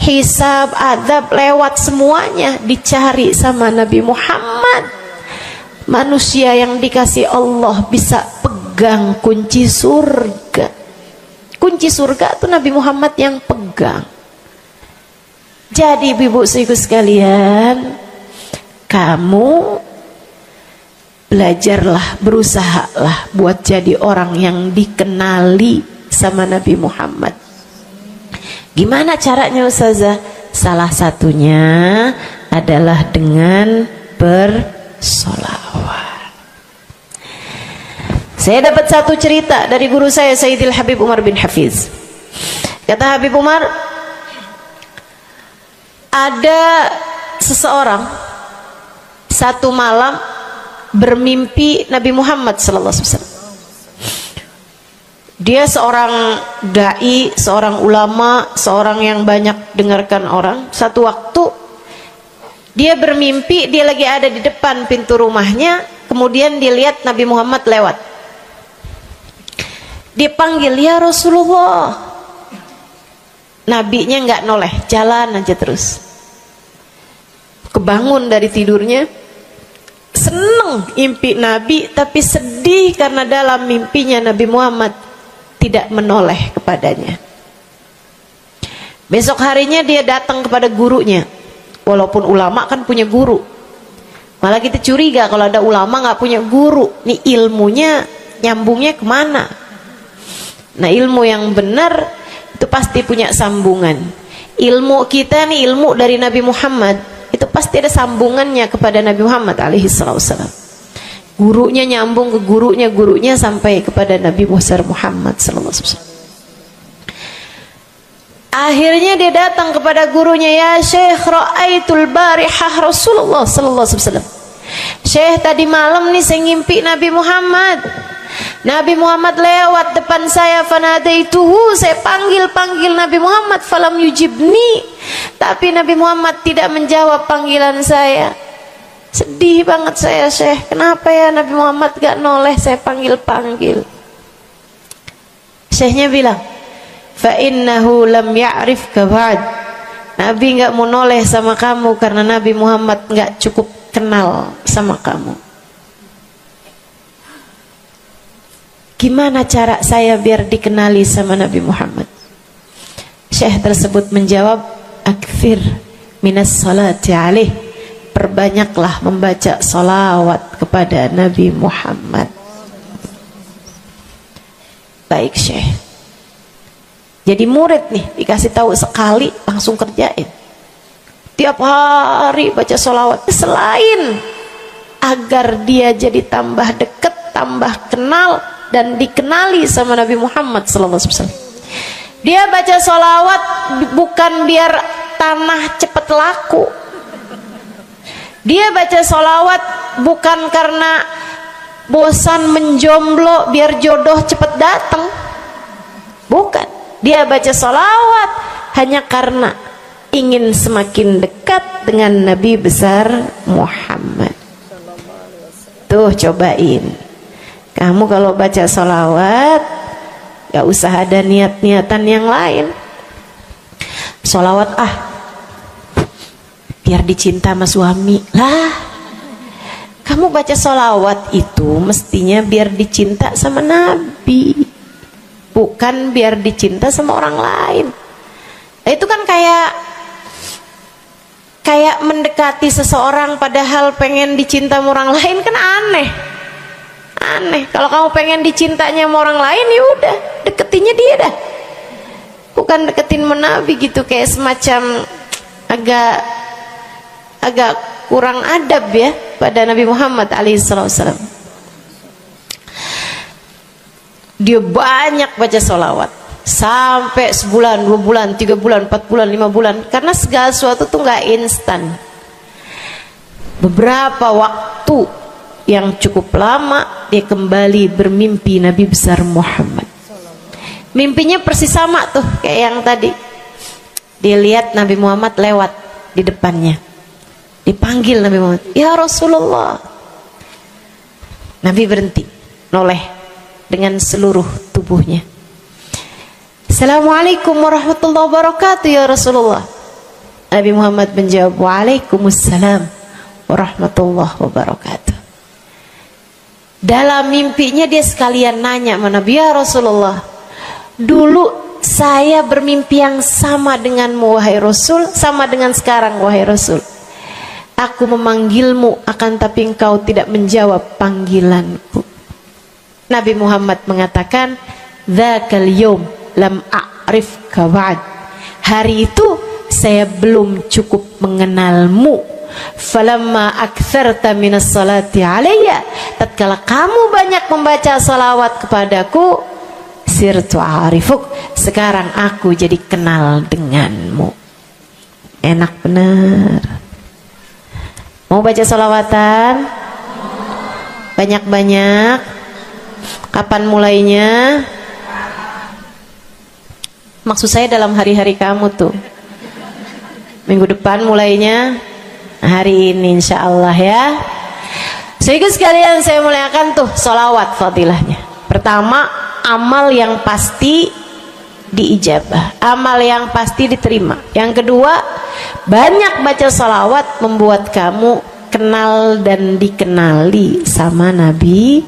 hisab, adab lewat semuanya, dicari sama Nabi Muhammad. Manusia yang dikasih Allah bisa pegang kunci surga. Kunci surga itu Nabi Muhammad yang pegang. Jadi ibu-ibu sekalian, kamu belajarlah, berusahalah buat jadi orang yang dikenali sama Nabi Muhammad. Gimana caranya Ustazah? Salah satunya adalah dengan bersolawat. Saya dapat satu cerita dari guru saya, Sayyidil Habib Umar bin Hafiz. Kata Habib Umar, ada seseorang satu malam bermimpi Nabi Muhammad sallallahu alaihi wasallam. Dia seorang dai, seorang ulama, seorang yang banyak dengarkan orang. Satu waktu dia bermimpi, dia lagi ada di depan pintu rumahnya, kemudian dia lihat Nabi Muhammad lewat. Dia panggil, "Ya Rasulullah." Nabinya nggak noleh, jalan aja terus. Kebangun dari tidurnya, seneng impi Nabi, tapi sedih karena dalam mimpinya Nabi Muhammad tidak menoleh kepadanya. Besok harinya dia datang kepada gurunya. Walaupun ulama kan punya guru, malah kita curiga kalau ada ulama nggak punya guru. Nih ilmunya nyambungnya kemana? Nah, ilmu yang benar itu pasti punya sambungan. Ilmu kita nih, ilmu dari Nabi Muhammad, itu pasti ada sambungannya kepada Nabi Muhammad alaihi wasallam. Gurunya nyambung ke gurunya, gurunya sampai kepada Nabi Muhammad sallallahu alaihi wasallam. Akhirnya dia datang kepada gurunya, "Ya Syekh, ra'aitul barihah Rasulullah sallallahu alaihi wasallam." Syekh, tadi malam nih saya ngimpi Nabi Muhammad. Nabi Muhammad lewat depan saya, fanadaituhu, saya panggil Nabi Muhammad, falam yujibni, tapi Nabi Muhammad tidak menjawab panggilan saya. Sedih banget saya, Syekh. Kenapa ya Nabi Muhammad gak noleh saya panggil-panggil? Syekhnya bilang, fa innahu lam ya'rifka ba'd. Nabi gak mau noleh sama kamu karena Nabi Muhammad gak cukup kenal sama kamu. Gimana cara saya biar dikenali sama Nabi Muhammad? Syekh tersebut menjawab, akfir minas salati alaih, perbanyaklah membaca salawat kepada Nabi Muhammad. Baik Syekh. Jadi murid nih, dikasih tahu sekali langsung kerjain. Tiap hari baca salawat. Selain agar dia jadi tambah dekat, tambah kenal, dan dikenali sama Nabi Muhammad SAW. Dia baca sholawat bukan biar tanah cepat laku. Dia baca sholawat bukan karena bosan menjomblo biar jodoh cepat datang. Bukan. Dia baca sholawat hanya karena ingin semakin dekat dengan Nabi besar Muhammad. Tuh cobain. Kamu kalau baca sholawat gak usah ada niat-niatan yang lain. Sholawat biar dicinta sama suami lah. Kamu baca sholawat itu mestinya biar dicinta sama Nabi, bukan biar dicinta sama orang lain. Nah, itu kan kayak mendekati seseorang padahal pengen dicinta sama orang lain, kan aneh. Kalau kamu pengen dicintanya sama orang lain, ya udah deketinnya dia dah, bukan deketin Nabi gitu, kayak semacam agak kurang adab ya pada Nabi Muhammad alaihissalam. Dia banyak baca sholawat sampai sebulan, 2 bulan, 3 bulan, 4 bulan, 5 bulan, karena segala sesuatu tuh nggak instan. Beberapa waktu yang cukup lama dia kembali bermimpi Nabi besar Muhammad. Mimpinya persis sama tuh kayak yang tadi. Dilihat Nabi Muhammad lewat di depannya. Dipanggil Nabi Muhammad, "Ya Rasulullah." Nabi berhenti, noleh dengan seluruh tubuhnya. "Assalamualaikum warahmatullahi wabarakatuh ya Rasulullah." Nabi Muhammad menjawab, "Waalaikumsalam warahmatullahi wabarakatuh." Dalam mimpinya dia sekalian nanya sama Nabi, "Ya Rasulullah, dulu saya bermimpi yang sama denganmu wahai Rasul, sama dengan sekarang wahai Rasul. Aku memanggilmu akan tapi engkau tidak menjawab panggilanku." Nabi Muhammad mengatakan, "Dzakal yaum lam a'rifka ba'd." Hari itu saya belum cukup mengenalmu. Falamma aktsarta minas salati alayya, tatkala kamu banyak membaca salawat kepadaku, sirtu a'rifuk, sekarang aku jadi kenal denganmu. Enak benar. Mau baca salawatan? Banyak-banyak. Kapan mulainya? Maksud saya dalam hari-hari kamu tuh. Minggu depan mulainya, hari ini insya Allah ya. Sehingga sekalian saya muliakan tuh salawat fadilahnya. Pertama, amal yang pasti diijabah, amal yang pasti diterima. Yang kedua, banyak baca salawat membuat kamu kenal dan dikenali sama Nabi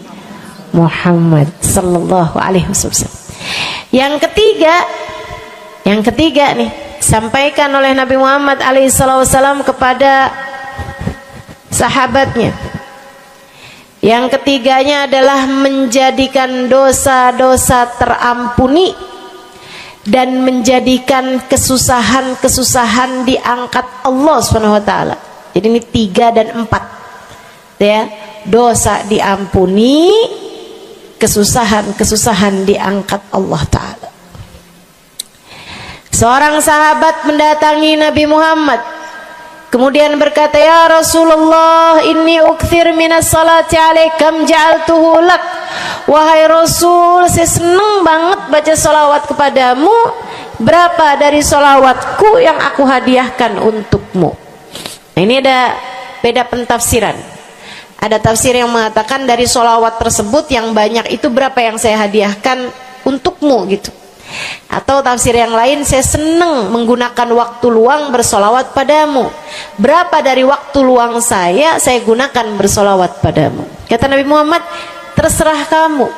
Muhammad sallallahu alaihi wasallam. Yang ketiga nih, sampaikan oleh Nabi Muhammad alaihi wasallam kepada sahabatnya. Yang ketiganya adalah menjadikan dosa-dosa terampuni dan menjadikan kesusahan-kesusahan diangkat Allah SWT. Jadi ini 3 dan 4 ya. Dosa diampuni, kesusahan-kesusahan diangkat Allah Ta'ala. Seorang sahabat mendatangi Nabi Muhammad, kemudian berkata, "Ya Rasulullah, inni ukthir minas salati alaikam ja'altuhu lak." Wahai Rasul, saya senang banget baca salawat kepadamu. Berapa dari salawatku yang aku hadiahkan untukmu? Nah, ini ada beda pentafsiran. Ada tafsir yang mengatakan dari salawat tersebut yang banyak itu berapa yang saya hadiahkan untukmu gitu. Atau tafsir yang lain, saya senang menggunakan waktu luang bersolawat padamu. Berapa dari waktu luang saya gunakan bersolawat padamu? Kata Nabi Muhammad, terserah kamu.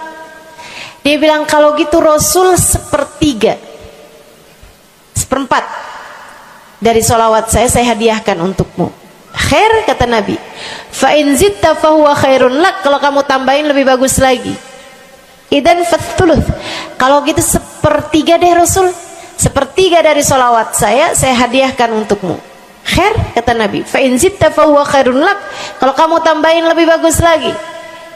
Dia bilang, kalau gitu Rasul 1/3, 1/4 dari solawat saya hadiahkan untukmu. Khair, kata Nabi. Fa in zitta fahuwa khairun lak. Kalau kamu tambahin lebih bagus lagi. Idan fathuluth. Kalau gitu 1/3 deh Rasul. 1/3 dari solawat saya hadiahkan untukmu. Khair, kata Nabi. Fa in zitta fahuwa khairun lak. Kalau kamu tambahin lebih bagus lagi.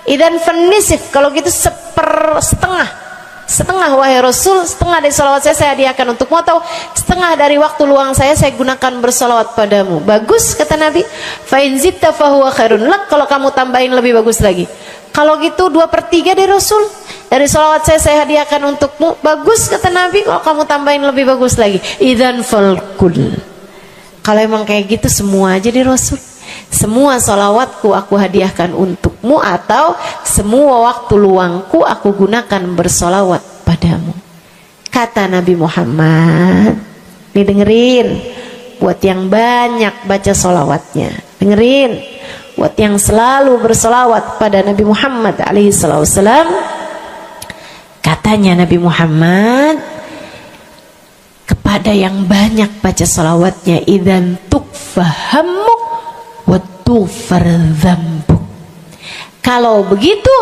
Idan fanisif. Kalau gitu 1/2. Setengah wahai Rasul, setengah dari solawat saya hadiahkan untukmu, atau setengah dari waktu luang saya gunakan bersolawat padamu. Bagus, kata Nabi. Fa in zitta fahuwa khairun lak. Kalau kamu tambahin lebih bagus lagi. Kalau gitu 2/3 deh Rasul, dari solawat saya hadiahkan untukmu. Bagus, kata Nabi. Kalau kamu tambahin lebih bagus lagi. Idzan falkul. Kalau emang kayak gitu semua aja deh Rasul. Semua solawatku aku hadiahkan untukmu, atau semua waktu luangku aku gunakan bersolawat padamu. Kata Nabi Muhammad, nih dengerin, buat yang banyak baca solawatnya, dengerin, buat yang selalu bersolawat pada Nabi Muhammad alaihi wasallam. Katanya Nabi Muhammad kepada yang banyak baca solawatnya, idzan tukfahamuk wa tughfar dzambuk. Kalau begitu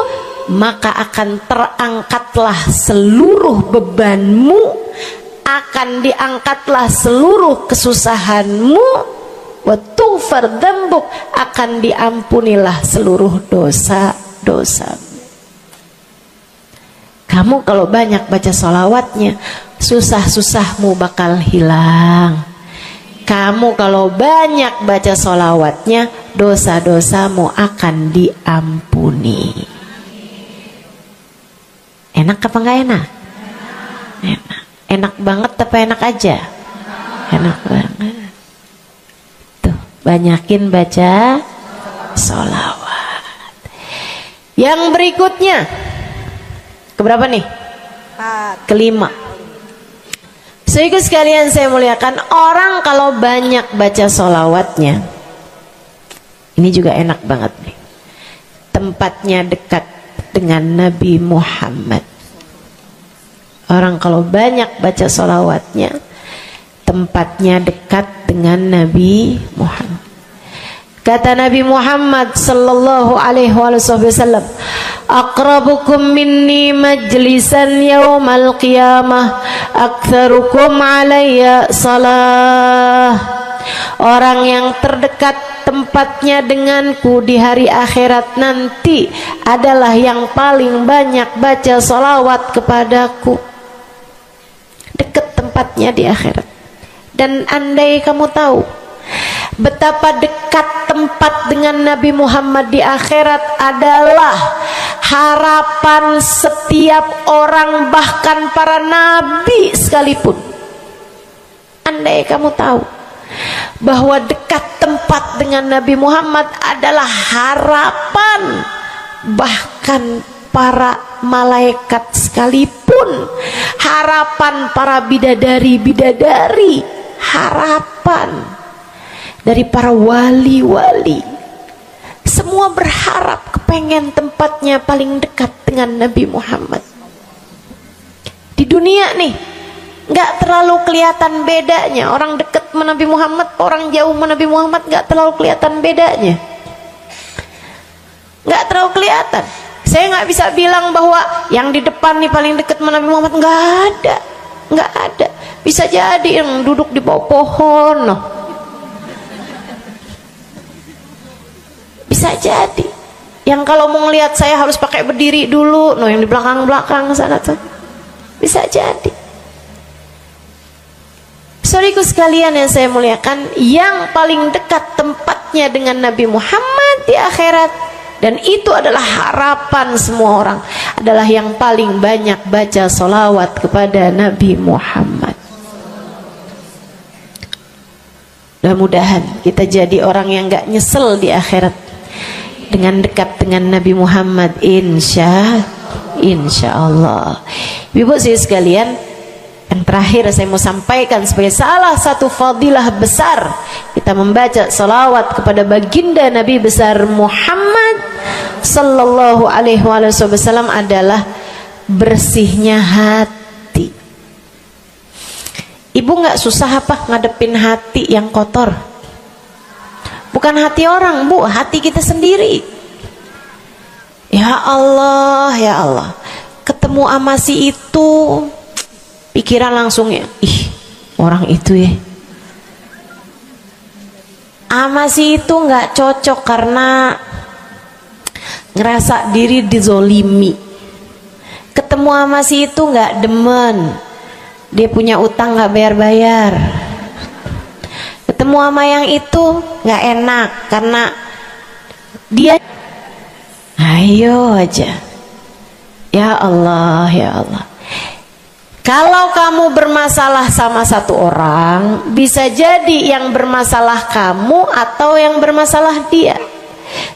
maka akan terangkatlah seluruh bebanmu, akan diangkatlah seluruh kesusahanmu, wa tughfar dzambuk, akan diampunilah seluruh dosa-dosamu. Kamu kalau banyak baca sholawatnya, susah-susahmu bakal hilang. Kamu kalau banyak baca sholawatnya, dosa-dosamu akan diampuni. Enak apa enggak enak? Enak. Enak banget apa enak aja? Enak banget. Tuh, banyakin baca sholawat. Yang berikutnya, keberapa nih? Kelima. Saudara sekalian saya muliakan, orang kalau banyak baca sholawatnya, ini juga enak banget nih. Tempatnya dekat dengan Nabi Muhammad. Orang kalau banyak baca sholawatnya, tempatnya dekat dengan Nabi Muhammad. Kata Nabi Muhammad sallallahu alaihi wasallam, aqrabukum minni majlisan yaumal qiyamah aktsarukum alayya salah. Orang yang terdekat tempatnya denganku di hari akhirat nanti adalah yang paling banyak baca salawat kepadaku. Dekat tempatnya di akhirat. Dan andai kamu tahu betapa dekat tempat dengan Nabi Muhammad di akhirat adalah harapan setiap orang, bahkan para nabi sekalipun. Andai kamu tahu bahwa dekat tempat dengan Nabi Muhammad adalah harapan bahkan para malaikat sekalipun, harapan para bidadari-bidadari, harapan dari para wali-wali, semua berharap kepengen tempatnya paling dekat dengan Nabi Muhammad. Di dunia nih nggak terlalu kelihatan bedanya, orang dekat sama Nabi Muhammad, orang jauh sama Nabi Muhammad nggak terlalu kelihatan bedanya, nggak terlalu kelihatan. Saya nggak bisa bilang bahwa yang di depan nih paling dekat sama Nabi Muhammad, nggak ada, nggak ada. Bisa jadi yang duduk di bawah pohon, noh. Bisa jadi yang kalau mau ngelihat saya harus pakai berdiri dulu, no, yang di belakang-belakang sana tuh. Bisa jadi. Saudaraku sekalian yang saya muliakan, yang paling dekat tempatnya dengan Nabi Muhammad di akhirat, dan itu adalah harapan semua orang, adalah yang paling banyak baca sholawat kepada Nabi Muhammad. Mudah-mudahan kita jadi orang yang gak nyesel di akhirat dengan dekat dengan Nabi Muhammad, insya Allah. Ibu saya sekalian, yang terakhir saya mau sampaikan sebagai salah satu fadilah besar kita membaca salawat kepada baginda Nabi besar Muhammad sallallahu alaihi wasallam adalah bersihnya hati. Ibu nggak susah apa ngadepin hati yang kotor? Bukan hati orang, Bu, hati kita sendiri. Ya Allah, ya Allah, ketemu sama si itu, pikiran langsung ya, ih, orang itu ya, sama si itu nggak cocok karena ngerasa diri dizolimi. Ketemu sama si itu nggak demen, dia punya utang nggak bayar-bayar. Ketemu sama yang itu nggak enak karena dia, ayo aja. Ya Allah, ya Allah. Kalau kamu bermasalah sama satu orang, bisa jadi yang bermasalah kamu atau yang bermasalah dia.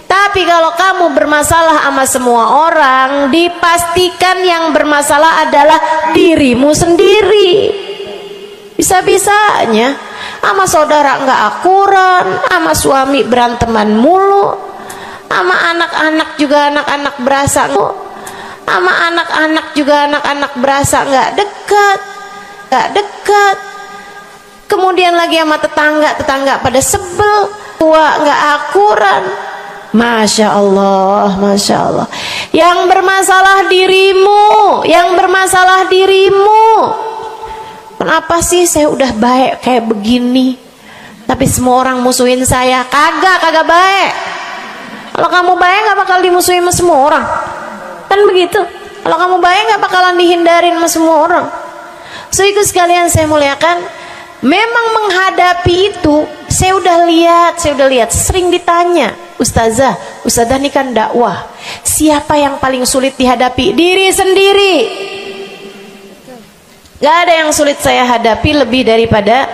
Tapi kalau kamu bermasalah sama semua orang, dipastikan yang bermasalah adalah dirimu sendiri. Bisa-bisanya sama saudara nggak akuran, sama suami beranteman mulu, sama anak-anak juga anak-anak berasa, sama anak-anak juga anak-anak berasa nggak dekat. Kemudian lagi sama tetangga pada sebel, tua nggak akuran. Masya Allah, Masya Allah. Yang bermasalah dirimu. Kenapa sih saya udah baik kayak begini, tapi semua orang musuhin saya? Kagak baik. Kalau kamu baik nggak bakal dimusuhin sama semua orang, kan begitu? Kalau kamu baik nggak bakalan dihindarin sama semua orang. So itu sekalian saya muliakan, memang menghadapi itu saya udah lihat, sering ditanya, Ustazah ini kan dakwah, siapa yang paling sulit dihadapi? Diri sendiri. Gak ada yang sulit saya hadapi lebih daripada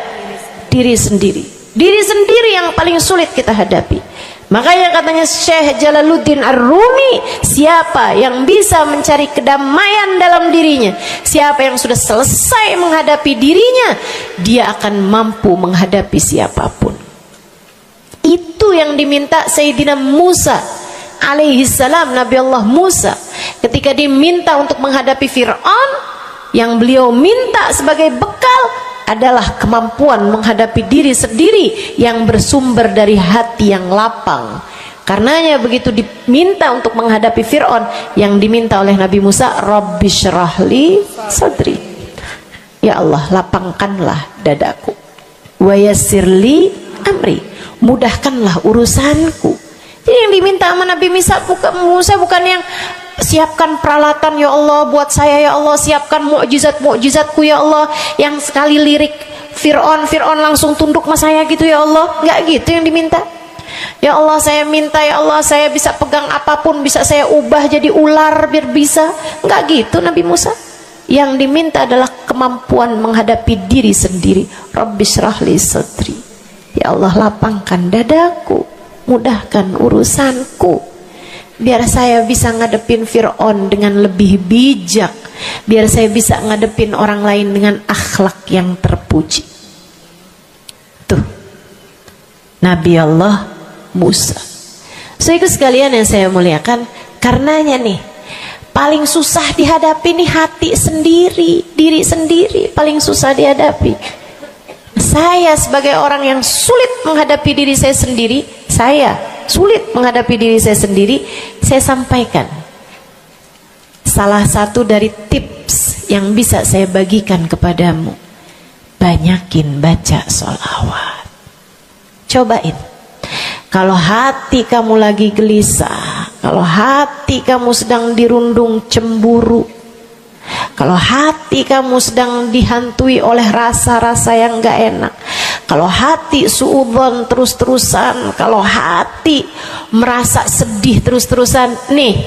diri sendiri. Diri sendiri yang paling sulit kita hadapi. Makanya katanya Syekh Jalaluddin Ar-Rumi, siapa yang bisa mencari kedamaian dalam dirinya, siapa yang sudah selesai menghadapi dirinya, dia akan mampu menghadapi siapapun. Itu yang diminta Sayyidina Musa alaihi salam, Nabi Allah Musa, ketika diminta untuk menghadapi Fir'aun, yang beliau minta sebagai bekal adalah kemampuan menghadapi diri sendiri yang bersumber dari hati yang lapang. Karenanya begitu diminta untuk menghadapi Fir'aun, yang diminta oleh Nabi Musa, Rabbi syrahli sadri, ya Allah lapangkanlah dadaku, wa yassirli amri, mudahkanlah urusanku. Jadi yang diminta sama Nabi Musa bukan yang siapkan peralatan ya Allah buat saya, ya Allah siapkan mukjizat-mukjizatku ya Allah, yang sekali lirik Fir'aun langsung tunduk sama saya gitu ya Allah. Nggak gitu yang diminta. Ya Allah saya minta, ya Allah saya bisa pegang apapun, bisa saya ubah jadi ular biar bisa. Nggak gitu Nabi Musa. Yang diminta adalah kemampuan menghadapi diri sendiri. Rabbi syrahli sadri, ya Allah lapangkan dadaku, mudahkan urusanku, biar saya bisa ngadepin Fir'aun dengan lebih bijak, biar saya bisa ngadepin orang lain dengan akhlak yang terpuji. Tuh Nabi Allah Musa. Saudara sekalian yang saya muliakan, karenanya nih paling susah dihadapi nih hati sendiri, diri sendiri paling susah dihadapi. Saya sebagai orang yang sulit menghadapi diri saya sendiri, saya sampaikan salah satu dari tips yang bisa saya bagikan kepadamu. Banyakin baca sholawat. Cobain. Kalau hati kamu lagi gelisah, kalau hati kamu sedang dirundung cemburu, kalau hati kamu sedang dihantui oleh rasa-rasa yang gak enak, kalau hati suudzon terus-terusan, kalau hati merasa sedih terus-terusan, nih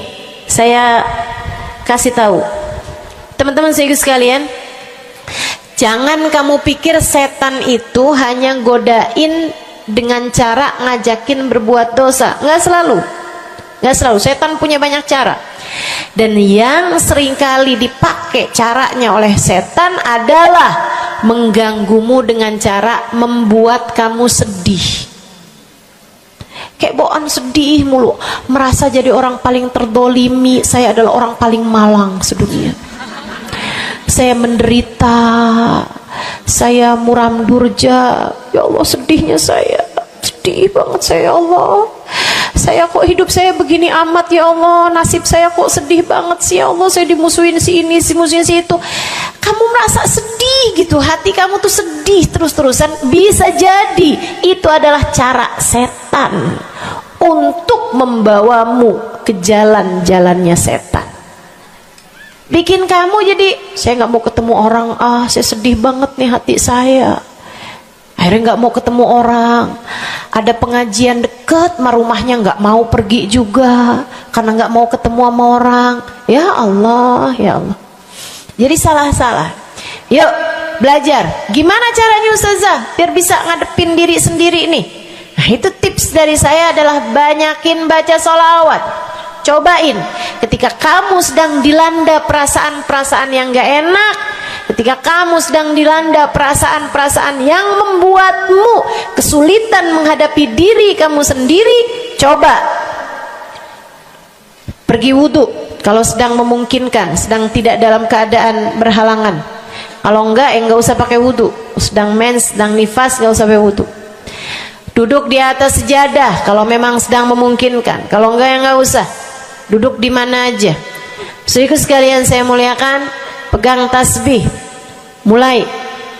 saya kasih tahu teman-teman saya sekalian, jangan kamu pikir setan itu hanya godain dengan cara ngajakin berbuat dosa. Nggak selalu. Setan punya banyak cara. Dan yang seringkali dipakai caranya oleh setan adalah mengganggumu dengan cara membuat kamu sedih. Kayak bawaan sedih mulu, merasa jadi orang paling terdolimi. Saya adalah orang paling malang sedunia. Saya menderita, saya muram durja, ya Allah sedihnya saya, sedih banget saya, ya Allah saya kok hidup saya begini amat, ya Allah nasib saya kok sedih banget sih, ya Allah saya dimusuhin si ini, si musuhin si itu. Kamu merasa sedih gitu, hati kamu tuh sedih terus-terusan, bisa jadi itu adalah cara setan untuk membawamu ke jalan-jalannya setan. Bikin kamu jadi, saya nggak mau ketemu orang, saya sedih banget nih hati saya. Akhirnya nggak mau ketemu orang. Ada pengajian deket, rumahnya nggak mau pergi juga karena nggak mau ketemu sama orang. Ya Allah, ya Allah. Jadi salah-salah. Yuk belajar. Gimana caranya Ustazah biar bisa ngadepin diri sendiri nih? Nah itu tips dari saya adalah banyakin baca sholawat. Cobain ketika kamu sedang dilanda perasaan-perasaan yang gak enak, ketika kamu sedang dilanda perasaan-perasaan yang membuatmu kesulitan menghadapi diri kamu sendiri, coba pergi wudhu kalau sedang memungkinkan, sedang tidak dalam keadaan berhalangan. Kalau enggak enggak usah pakai wudhu. Sedang mens, sedang nifas, enggak usah pakai wudhu. Duduk di atas sejadah kalau memang sedang memungkinkan. Kalau enggak ya enggak usah. Duduk di mana aja. Saudara sekalian saya muliakan, pegang tasbih. Mulai.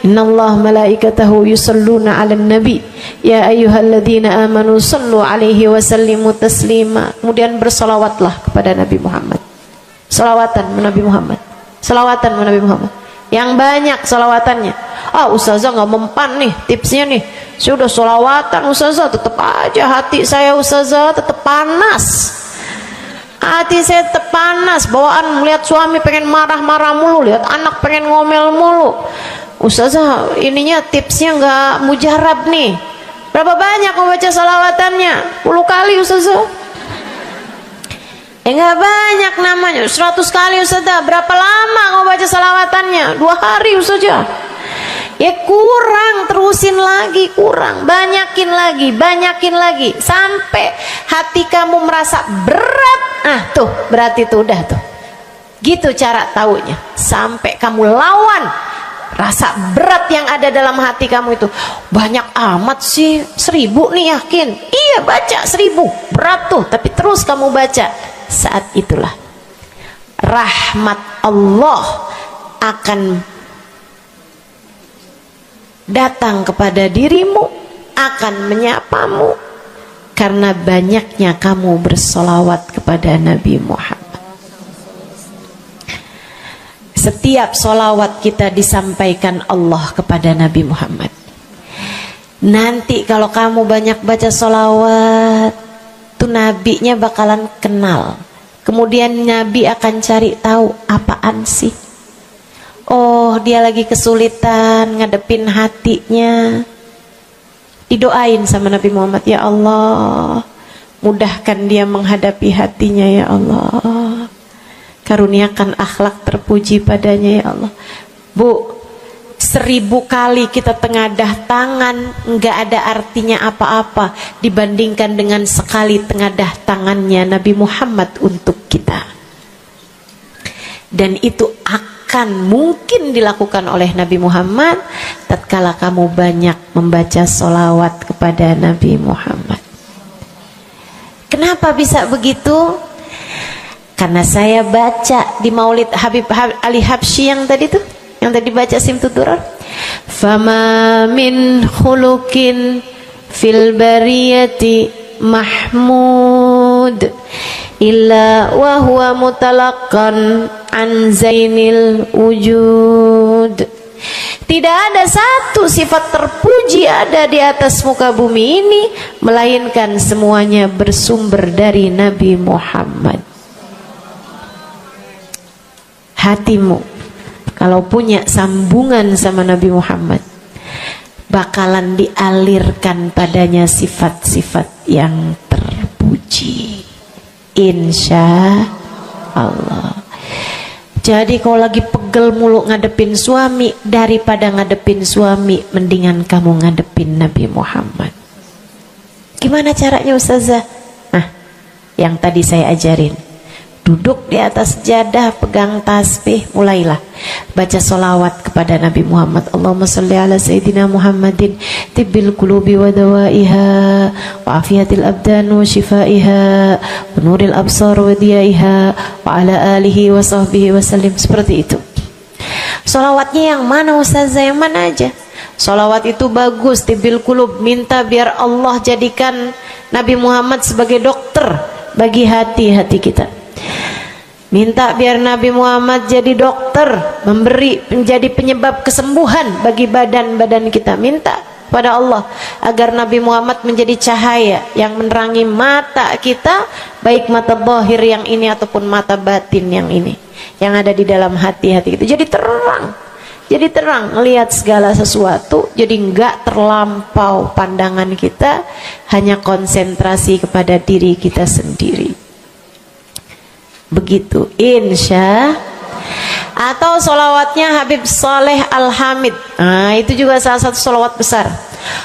Innallaha malaikatahu yusalluna 'alan nabi ya ayyuhalladzina amanu sallu 'alaihi wa sallimu taslima. Kemudian bersolawatlah kepada Nabi Muhammad. Selawatan Nabi Muhammad. Selawatan Nabi Muhammad. Yang banyak selawatannya. Ustazah nggak mempan nih tipsnya nih. Saya udah selawatan Ustazah, tetap aja hati saya Ustazah tetap panas. Hati saya tetap panas, bawaan melihat suami pengen marah-marah mulu, lihat anak pengen ngomel mulu. Ustazah ininya tipsnya nggak mujarab nih. Berapa banyak mau baca salawatannya? 10 kali Ustazah. Nggak banyak namanya, 100 kali Ustazah. Berapa lama mau baca salawatannya? 2 hari Ustazah. Ya kurang, terusin lagi, kurang, banyakin lagi sampai hati kamu merasa berat. Tuh berarti tuh udah tuh. Gitu cara taunya. Sampai kamu lawan rasa berat yang ada dalam hati kamu itu. Banyak amat sih, 1000 nih yakin. Iya baca 1000, berat tuh, tapi terus kamu baca. Saat itulah rahmat Allah akan datang kepada dirimu, akan menyapamu karena banyaknya kamu bersolawat kepada Nabi Muhammad. Setiap solawat kita disampaikan Allah kepada Nabi Muhammad. Nanti kalau kamu banyak baca solawat, tuh nabinya bakalan kenal. Kemudian Nabi akan cari tahu apaan sih. Oh, dia lagi kesulitan ngadepin hatinya. Didoain sama Nabi Muhammad, ya Allah, mudahkan dia menghadapi hatinya ya Allah. Karuniakan akhlak terpuji padanya ya Allah. Bu, 1000 kali kita tengadah tangan nggak ada artinya apa-apa dibandingkan dengan sekali tengadah tangannya Nabi Muhammad untuk kita. Dan itu akan mungkin dilakukan oleh Nabi Muhammad tatkala kamu banyak membaca solawat kepada Nabi Muhammad. Kenapa bisa begitu? Karena saya baca di Maulid Habib Ali Habsyi yang tadi tuh, yang tadi baca Simtud Durar. Fama min khuluqin fil bariyati mahmud illa wa huwa mutalaqqan an zainil wujud. Tidak ada satu sifat terpuji ada di atas muka bumi ini melainkan semuanya bersumber dari Nabi Muhammad. Hatimu kalau punya sambungan sama Nabi Muhammad bakalan dialirkan padanya sifat-sifat yang terpuji, insya Allah. Jadi kalau lagi pegel mulu ngadepin suami, daripada ngadepin suami mendingan kamu ngadepin Nabi Muhammad. Gimana caranya Ustazah? Nah, yang tadi saya ajarin. Duduk di atas sejadah, pegang tasbih, mulailah baca solawat kepada Nabi Muhammad. Allahumma salli ala Sayyidina Muhammadin tibbil qulubi wa dawaiha wa afiyatil abdan wa shifaiha wa nuril absar wa diyaiha wa ala alihi wa sahbihi wa sallim. Seperti itu. Solawatnya yang mana Ustazah? Yang mana aja? Solawat itu bagus, tibbil qulub, minta biar Allah jadikan Nabi Muhammad sebagai dokter bagi hati-hati kita. Minta biar Nabi Muhammad jadi dokter, menjadi penyebab kesembuhan bagi badan-badan kita. Minta pada Allah agar Nabi Muhammad menjadi cahaya yang menerangi mata kita, baik mata zahir yang ini ataupun mata batin yang ini, yang ada di dalam hati-hati kita. Jadi terang melihat segala sesuatu, jadi enggak terlampau pandangan kita, hanya konsentrasi kepada diri kita sendiri. Begitu, insya. Atau solawatnya Habib Saleh Al-Hamid. Nah, itu juga salah satu solawat besar.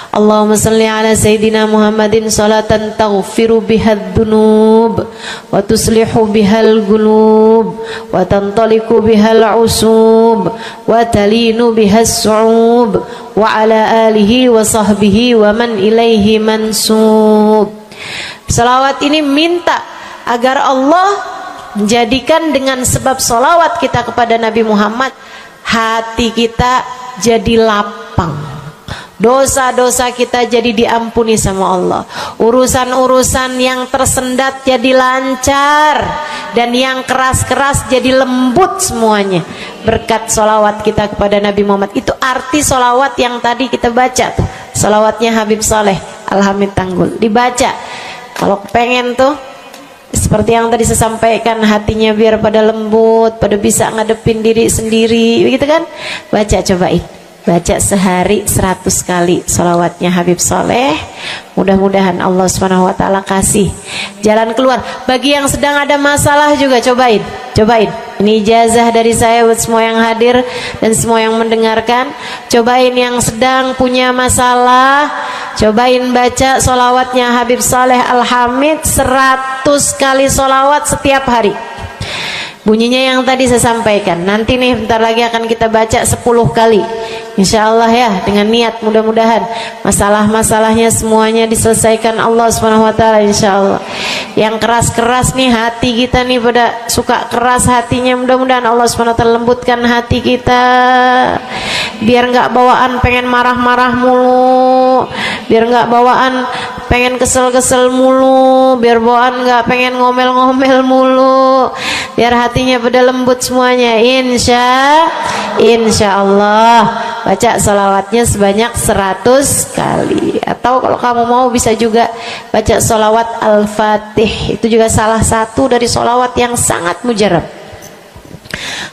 Allahumma salli ala Sayyidina Muhammadin salatan taghfiru bihad dunub wa tuslihu bihal gulub wa tantaliku bihal usub wa talinu bihas su'ub wa ala alihi wa sahbihi wa man ilaihi mansub. Salawat ini minta agar Allah menjadikan dengan sebab solawat kita kepada Nabi Muhammad, hati kita jadi lapang, dosa-dosa kita jadi diampuni sama Allah, urusan-urusan yang tersendat jadi lancar, dan yang keras-keras jadi lembut semuanya berkat solawat kita kepada Nabi Muhammad. Itu arti solawat yang tadi kita baca tuh, solawatnya Habib Saleh Al-Hamid Tanggul. Dibaca kalau pengen tuh seperti yang tadi saya sampaikan, hatinya biar pada lembut, pada bisa ngadepin diri sendiri, begitu kan? Baca, cobain. baca sehari 100 kali sholawatnya Habib Soleh. Mudah-mudahan Allah Subhanahu wa taala kasih jalan keluar. Bagi yang sedang ada masalah juga cobain. Ini ijazah dari saya buat semua yang hadir dan semua yang mendengarkan. Cobain yang sedang punya masalah, cobain baca sholawatnya Habib Soleh Al-Hamid 100 kali sholawat setiap hari. Bunyinya yang tadi saya sampaikan. Nanti nih bentar lagi akan kita baca 10 kali. Insya Allah ya, dengan niat mudah-mudahan masalah-masalahnya semuanya diselesaikan Allah Subhanahu wa taala insya Allah. Yang keras-keras nih hati kita nih, pada suka keras hatinya, mudah-mudahan Allah Subhanahu wa taala lembutkan hati kita. Biar nggak bawaan pengen marah-marah mulu, biar nggak bawaan pengen kesel-kesel mulu, biar bawaan nggak pengen ngomel-ngomel mulu, biar hatinya pada lembut semuanya. Insya Allah baca salawatnya sebanyak 100 kali. Atau kalau kamu mau bisa juga baca salawat Al-Fatih, itu juga salah satu dari salawat yang sangat mujarab.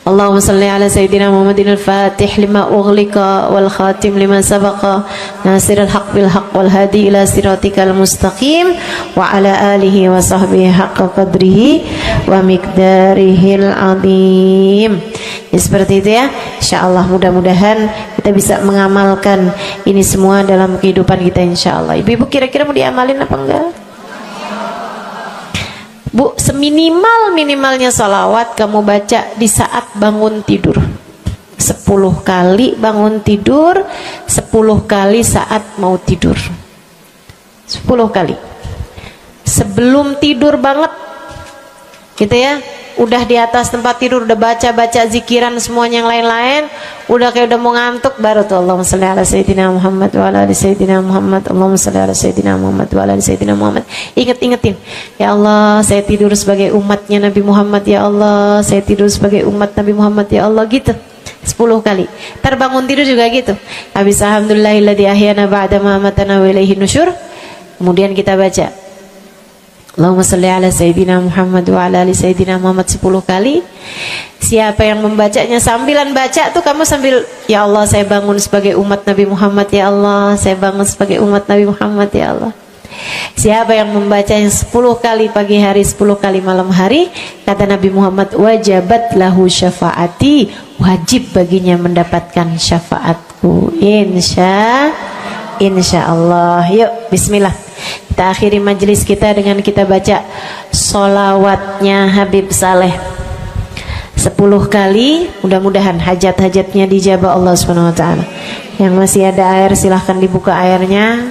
Allahumma salli ala sayyidina Muhammadin al-Fatih lima ughliqa wal khatim lima sabaqa nasirul haq bil haq wal hadi ila siratikal mustaqim wa ala alihi wa sahbihi haqqa qadrihi wa miqdarihil azim. Ya, seperti itu ya. Insyaallah mudah-mudahan kita bisa mengamalkan ini semua dalam kehidupan kita insyaallah. Ibu-ibu kira-kira mau diamalin apa enggak? Bu, seminimal-minimalnya salawat kamu baca di saat bangun tidur 10 kali bangun tidur, 10 kali saat mau tidur, 10 kali sebelum tidur banget gitu ya. Udah di atas tempat tidur udah baca-baca zikiran semuanya yang lain-lain, udah kayak udah mau ngantuk, baru tuh Allahumma shalli ala sayyidina Muhammad wa ala ali sayyidina Muhammad, Allahumma shalli ala sayyidina Muhammad wa ala ali sayyidina Muhammad. Ingetin, ya Allah saya tidur sebagai umatnya Nabi Muhammad, ya Allah saya tidur sebagai umat Nabi Muhammad, ya Allah, gitu 10 kali. Terbangun tidur juga gitu. Habis alhamdulillahilladzi ahyana ba'da ma amatana wa ilaihi nusyur. Kemudian kita baca Allahumma salli ala sayyidina Muhammad wa ala ali sayyidina Muhammad 10 kali. Siapa yang membacanya sambilan baca tuh kamu sambil, ya Allah saya bangun sebagai umat Nabi Muhammad, ya Allah saya bangun sebagai umat Nabi Muhammad, ya Allah. Siapa yang membacanya 10 kali pagi hari, 10 kali malam hari, kata Nabi Muhammad, wajabat lahu syafaati, wajib baginya mendapatkan syafaatku. Insya Allah. Yuk bismillah, kita akhiri majelis kita dengan kita baca sholawatnya Habib Saleh 10 kali. Mudah-mudahan hajat-hajatnya dijabah Allah Subhanahu wa taala. Yang masih ada air silahkan dibuka airnya.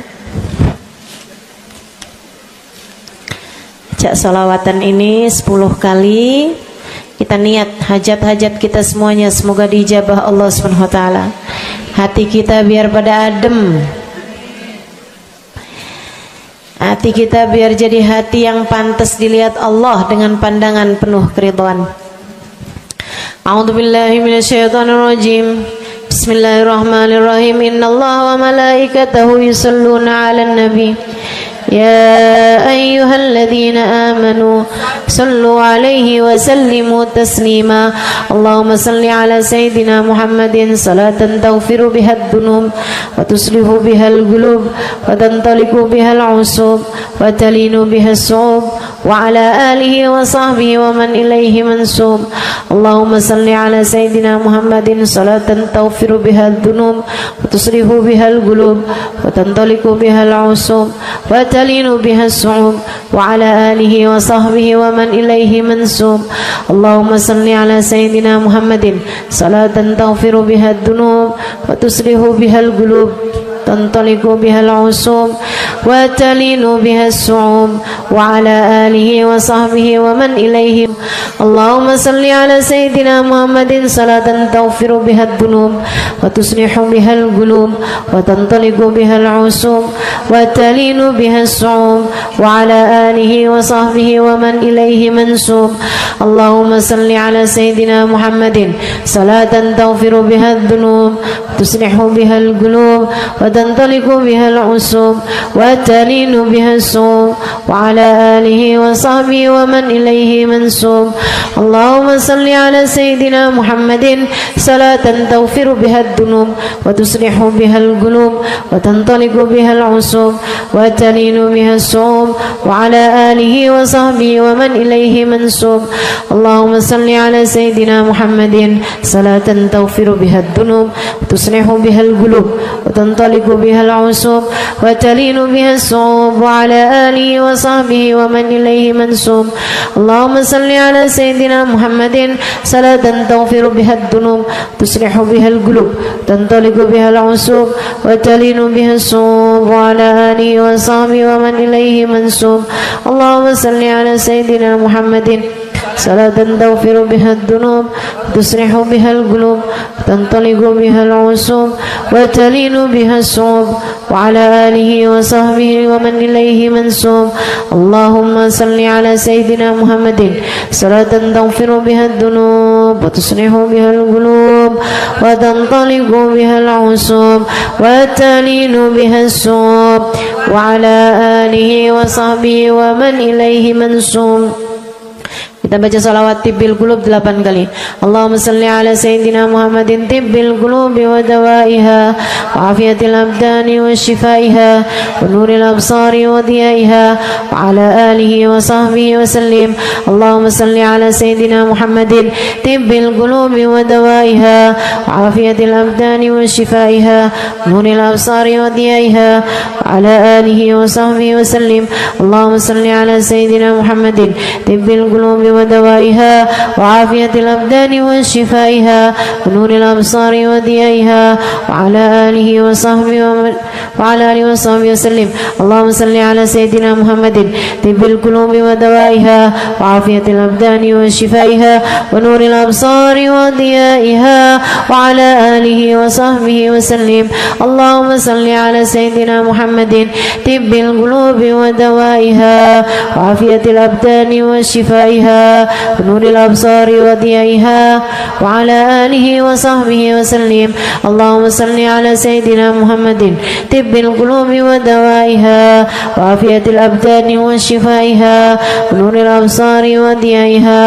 Baca sholawatan ini 10 kali. Kita niat hajat-hajat kita semuanya semoga dijabah Allah Subhanahu wa taala. Hati kita biar pada adem, hati kita biar jadi hati yang pantas dilihat Allah dengan pandangan penuh keridhaan. A'udzubillahi minasyaitonirrajim. Bismillahirrahmanirrahim. Innallaha wa malaikatahu yusholluna 'alan nabi. يا أيها الذين آمنوا صلوا عليه وسلموا تسليما اللهم صل على سيدنا محمد صلاة تغفر بها الذنوب وتصلح بها القلوب وتنطلق بها العصوب وتلين بها الصعوب وعلى آله وصحبه ومن إليه منسوب اللهم صل على سيدنا محمد صلاة تغفر بها الذنوب وتصلح بها القلوب وتنطلق بها العصوب وتلين بها الصعوب وعلى آله وصحبه ومن إليه منسوب اللهم صل على سيدنا محمد صلاة تغفر بها الذنوب وتصلح بها القلوب تنطلق بها العصوب وتلين بها الصعوب وعلى آله وصحبه ومن إليه اللهم صل على سيدنا محمد صلاة تغفر بها الذنوب وتصلح بها القلوب وتنطلق بها العصوب وتلين بها الصعوب وعلى آله وصحبه ومن إليه منسوب اللهم صل على سيدنا محمد صلاة تغفر بها الذنوب وتصلح بها القلوب وتنطلق بها العصوب وتلين بها الصوم وعلى آله وصحبه ومن إليه منسوب. اللهم صل على سيدنا محمد صلاة تغفر بها الذنوب وتصلح بها القلوب وتنطلق بها العصوب وتلين بها الصوم وعلى آله وصحبه ومن إليه منسوب. اللهم صل على سيدنا محمد صلاة تغفر بها الذنوب وتصلح بها القلوب وتنطلق بها العصوب وتلين بها الصوم وعلى آله وصحبه ومن إليه منسوب. اللهم صل على سيدنا محمد صلاة تغفر بها الذنوب تصلح بها القلوب تنطلق بها العصوب وتلين بها الصوم وعلى آله وصحبه ومن إليه منسوب. اللهم صل على سيدنا محمد صلاة تغفر بها الذنوب تصلح بها القلوب تنطلق بها العصوب وتلين بها الصوم وعلى آله وصحبه ومن إليه منسوب. اللهم صل على سيدنا محمد صلاة تغفر بها الذنوب وتصلح بها القلوب وتنطلق بها العصوب وتلين بها الصوم وعلى آله وصحبه ومن إليه منسوب. Kita baca salawat tibbil qulub 8 kali. Allahumma salli ala sayyidina Muhammadin tibbil qulubi wa dawaiha wa afiyatil abdani wa shifaiha wa nuril absari wa diyaiha wa ala alihi wa sahbihi wa sallim. Allahumma salli ala sayyidina Muhammadin tibbil qulubi wa dawaiha wa afiyatil abdani wa shifaiha wa nuril absari wa diyaiha wa ala alihi wa sahbihi wa sallim. Allahumma salli ala sayyidina Muhammadin tibbil qulubi ودوائها وعافية الأبدان وشفائها ونور الأبصار وديائها وعلى آله وصحبه وسلم. اللهم صل على سيدنا محمد طب القلوب ودوائها وعافية الأبدان وشفائها ونور الأبصار وديائها وعلى آله وصحبه وسلم. اللهم صل على سيدنا محمد طب القلوب ودوائها وعافية الأبدان وشفائها ونور الأبصار وضيائها وعلى آله وصحبه وسلم. اللهم صل على سيدنا محمد طب القلوب ودوائها وعافية الأبدان وشفائها ونور الأبصار وضيائها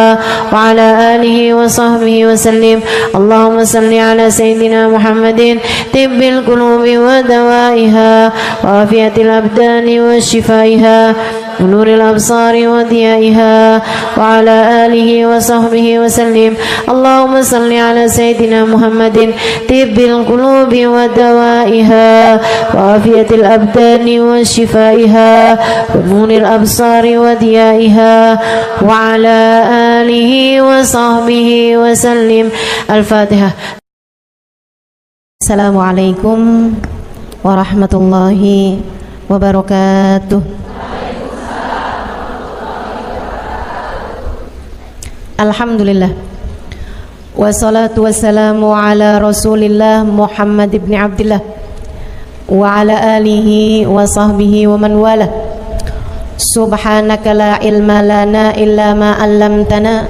وعلى آله وصحبه وسلم. اللهم صل على سيدنا محمد طب القلوب ودوائها وعافية الأبدان وشفائها ونور الأبصار وضيائها وعلى آله وصحبه وسلم. اللهم صل على سيدنا محمد طب القلوب ودوائها وعافية الأبدان وشفائها ونور الأبصار وضيائها وعلى آله وصحبه وسلم. الفاتحة. السلام عليكم ورحمة الله وبركاته. Alhamdulillah wassalatu wassalamu ala rasulillah Muhammad ibn Abdillah wa ala alihi wa sahbihi wa man wala. Subhanaka la ilma lana illa ma 'allamtana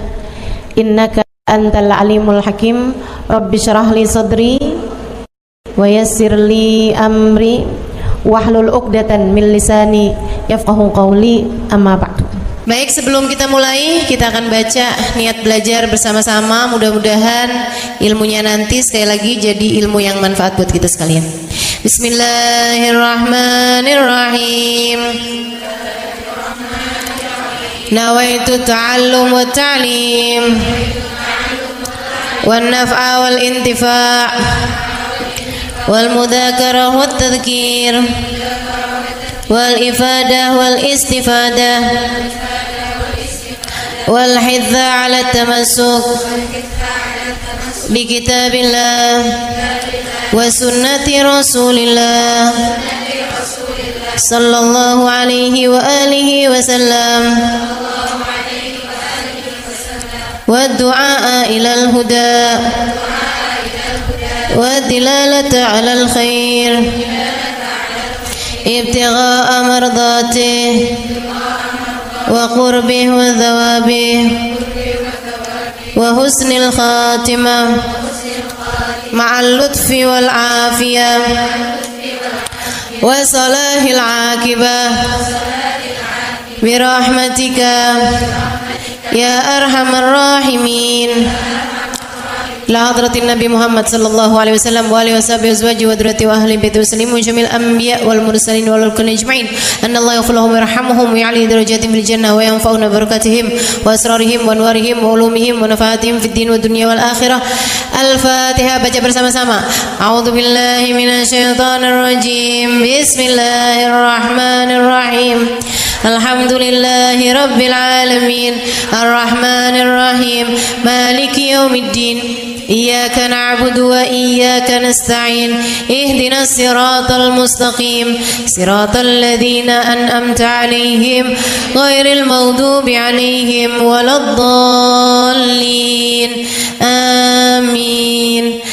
innaka antal alimul hakim. Rabbi syrah li sadri wa yassir li amri wahlul 'uqdatan min lisani yafqahu qawli. Amma ba'du. Baik, sebelum kita mulai, kita akan baca niat belajar bersama-sama. Mudah-mudahan ilmunya nanti sekali lagi jadi ilmu yang manfaat buat kita sekalian. Bismillahirrahmanirrahim. Nawaitu ta'allum wa ta'lim wan naf'a wal intifa' wal mudzakarah wat tadhkir wal ifadah wal istifadah wal hidza ala tamassuk bi kitabillah wa sunnati rasulillah sallallahu alaihi wa alihi wa sallam wa du'a ila al huda wa dilalata ala al khair ibtigha'a mardatih wa qurbih wa thawabih wa husnil khatimah ma'al lutfi wal afiyah وصلاح العاقبة برحمتك يا أرحم الراحمين. لحضرة النبي محمد صلى الله عليه وسلم وآله وصحبه وأزواجه وذريته وأهل بيته وسلم وجميع الأنبياء والمرسلين والكل أجمعين أن الله يغفر لهم ويرحمهم ويعلي درجاتهم في الجنة وينفعنا ببركاتهم وأسرارهم وأنوارهم وعلومهم ونفعاتهم في الدين والدنيا والآخرة. الفاتحة. Baca bersama-sama. A'udzu billahi minasyaitonir rajim. Bismillahirrahmanirrahim. Alhamdulillahi rabbil alamin. Arrahmanir rahim. Maliki yaumiddin. إياك نعبد وإياك نستعين اهدنا الصراط المستقيم صراط الذين أنعمت عليهم غير المغضوب عليهم ولا الضالين آمين.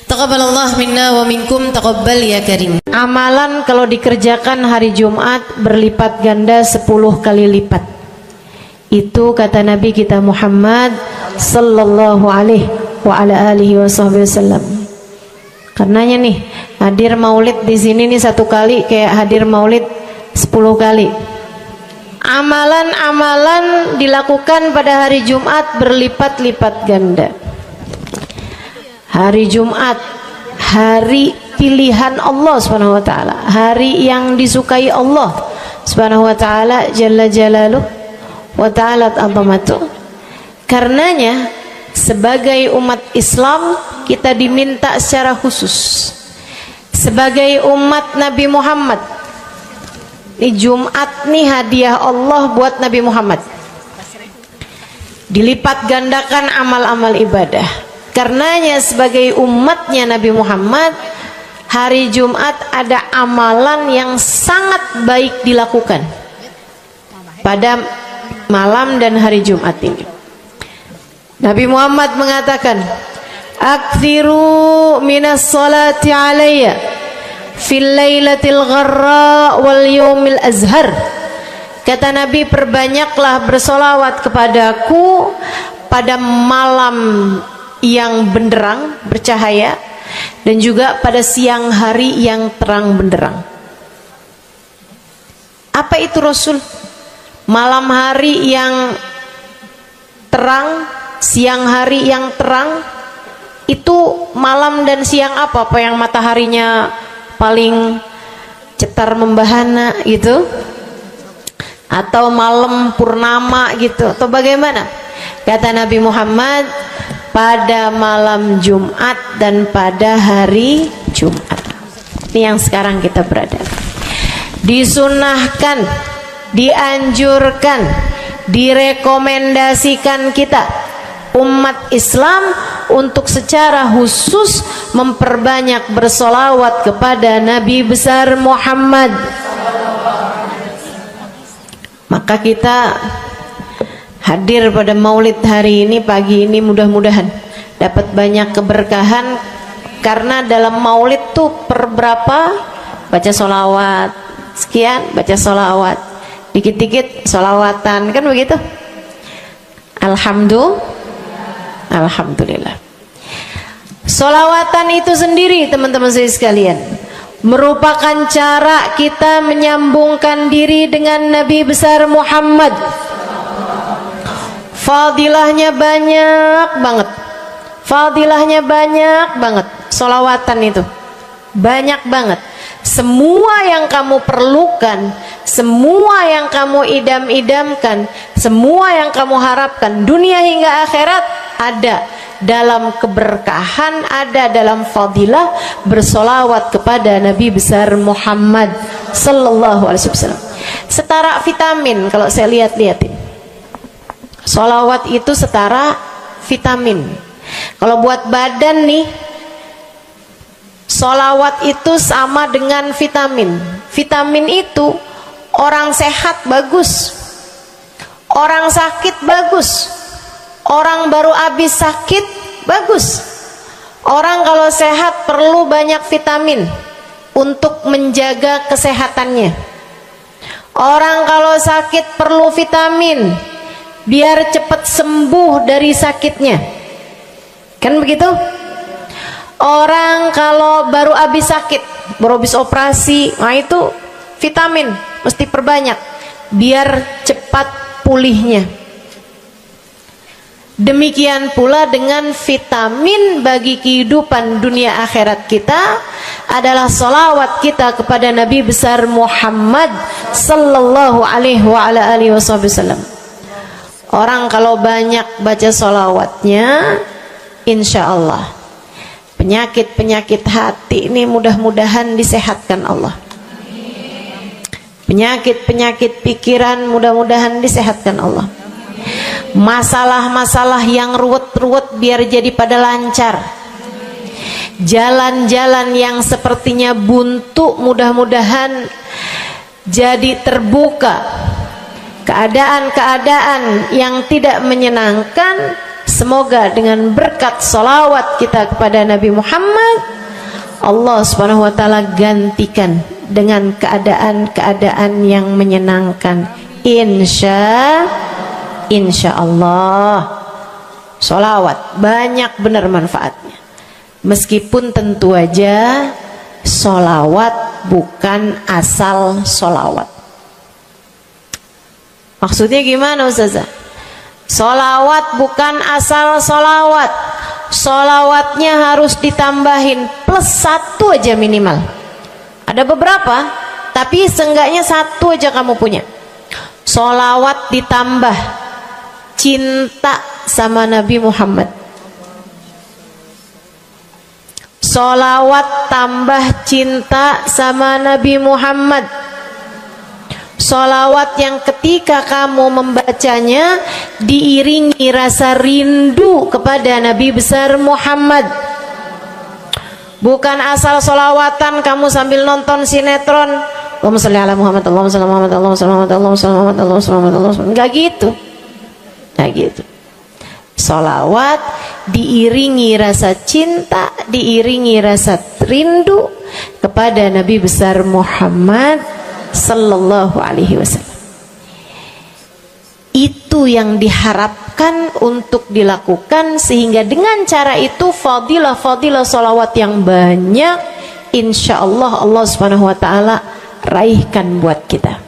Taqabbalallah minna wa minkum, taqabbal ya karim. Amalan kalau dikerjakan hari Jumat berlipat ganda 10 kali lipat. Itu kata Nabi kita Muhammad sallallahu alaihi wa ala alihi wasallam. Karenanya nih hadir maulid di sini nih 1 kali kayak hadir maulid 10 kali. Amalan-amalan dilakukan pada hari Jumat berlipat-lipat ganda. Hari Jumat, hari pilihan Allah Subhanahu wa taala, hari yang disukai Allah Subhanahu wa taala jalla jalaluh wa ta'ala azamatu. Karenanya sebagai umat Islam kita diminta secara khusus sebagai umat Nabi Muhammad. Ini Jumat nih hadiah Allah buat Nabi Muhammad. Dilipat gandakan amal-amal ibadah. Karenanya sebagai umatnya Nabi Muhammad, hari Jumat ada amalan yang sangat baik dilakukan pada malam dan hari Jumat ini. Nabi Muhammad mengatakan, "Aktsiru minas salati alayya fil lailatil gharra wal yaumil azhar." Kata Nabi, perbanyaklah bersolawat kepadaku pada malam yang benderang bercahaya dan juga pada siang hari yang terang benderang. Apa itu Rasul? Malam hari yang terang, siang hari yang terang. Itu malam dan siang apa? Apa yang mataharinya paling cetar membahana gitu? Atau malam purnama gitu? Atau bagaimana? Kata Nabi Muhammad, pada malam Jumat dan pada hari Jumat. Ini yang sekarang kita berada. Disunahkan, dianjurkan, direkomendasikan kita umat Islam untuk secara khusus memperbanyak bersolawat kepada Nabi besar Muhammad. Maka kita hadir pada maulid hari ini, pagi ini, mudah-mudahan dapat banyak keberkahan. Karena dalam maulid tuh per berapa baca solawat sekian, baca solawat dikit-dikit, solawatan, kan begitu. Alhamdulillah. Solawatan itu sendiri teman-teman saya sekalian merupakan cara kita menyambungkan diri dengan Nabi besar Muhammad. Fadilahnya banyak banget. Fadilahnya banyak banget. Solawatan itu banyak banget. Semua yang kamu perlukan, semua yang kamu idam-idamkan, semua yang kamu harapkan dunia hingga akhirat ada dalam keberkahan, ada dalam fadilah bersolawat kepada Nabi besar Muhammad sallallahu alaihi wasallam. Setara vitamin kalau saya lihat-lihatin. Solawat itu setara vitamin. Kalau buat badan nih, solawat itu sama dengan vitamin. Vitamin itu orang sehat bagus, orang sakit bagus, orang baru habis sakit bagus. Orang kalau sehat perlu banyak vitamin untuk menjaga kesehatannya. Orang kalau sakit perlu vitamin biar cepat sembuh dari sakitnya. Kan begitu? Orang kalau baru habis sakit, baru habis operasi, nah itu vitamin mesti perbanyak biar cepat pulihnya. Demikian pula dengan vitamin bagi kehidupan dunia akhirat kita adalah sholawat kita kepada Nabi besar Muhammad sallallahu alaihi wasallam. Orang kalau banyak baca sholawatnya, insya Allah penyakit-penyakit hati ini mudah-mudahan disehatkan Allah. Penyakit-penyakit pikiran mudah-mudahan disehatkan Allah. Masalah-masalah yang ruwet-ruwet biar jadi pada lancar. Jalan-jalan yang sepertinya buntu mudah-mudahan jadi terbuka. Keadaan-keadaan yang tidak menyenangkan, semoga dengan berkat sholawat kita kepada Nabi Muhammad, Allah subhanahu wa ta'ala gantikan dengan keadaan-keadaan yang menyenangkan. Insya Allah. Sholawat banyak benar manfaatnya. Meskipun tentu aja sholawat bukan asal sholawat. Maksudnya gimana Ustazah? Sholawat bukan asal sholawat. Sholawatnya harus ditambahin plus 1 aja minimal. Ada beberapa, tapi seenggaknya 1 aja kamu punya. Sholawat ditambah cinta sama Nabi Muhammad. Sholawat tambah cinta sama Nabi Muhammad. Sholawat yang ketika kamu membacanya diiringi rasa rindu kepada Nabi besar Muhammad. Bukan asal sholawatan kamu sambil nonton sinetron, Allahumma sholli ala Muhammad, Allahumma sholli ala Muhammad, Allahumma sholli ala Muhammad, Allahumma sholli ala Muhammad, Allahumma sholli ala Muhammad. Enggak gitu. Nah gitu. Sholawat diiringi rasa cinta, diiringi rasa rindu kepada Nabi besar Muhammad sallallahu alaihi wasallam. Itu yang diharapkan untuk dilakukan, sehingga dengan cara itu fadilah-fadilah sholawat yang banyak insya Allah Allah subhanahu wa ta'ala raihkan buat kita.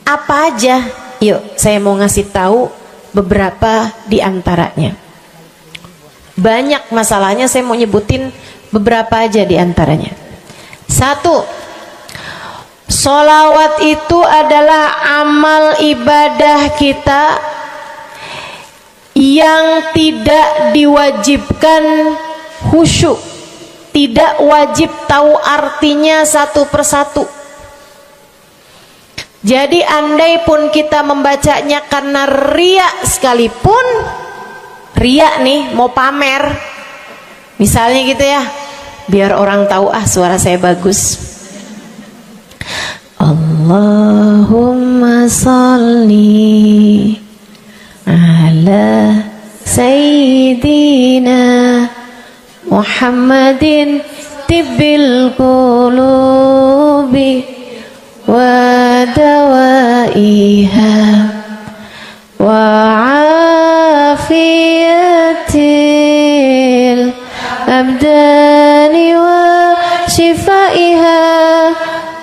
Apa aja? Yuk saya mau ngasih tahu beberapa di antaranya. Banyak masalahnya, saya mau nyebutin beberapa aja di antaranya. 1. Sholawat itu adalah amal ibadah kita yang tidak diwajibkan khusyuk, tidak wajib tahu artinya satu persatu. Jadi andai pun kita membacanya karena riya sekalipun, riya nih mau pamer, misalnya gitu ya, biar orang tahu suara saya bagus. Allahumma sholli ala sayyidina Muhammadin tibbil qulubi wa dawaiha wa afiyatil abdani wa shifaiha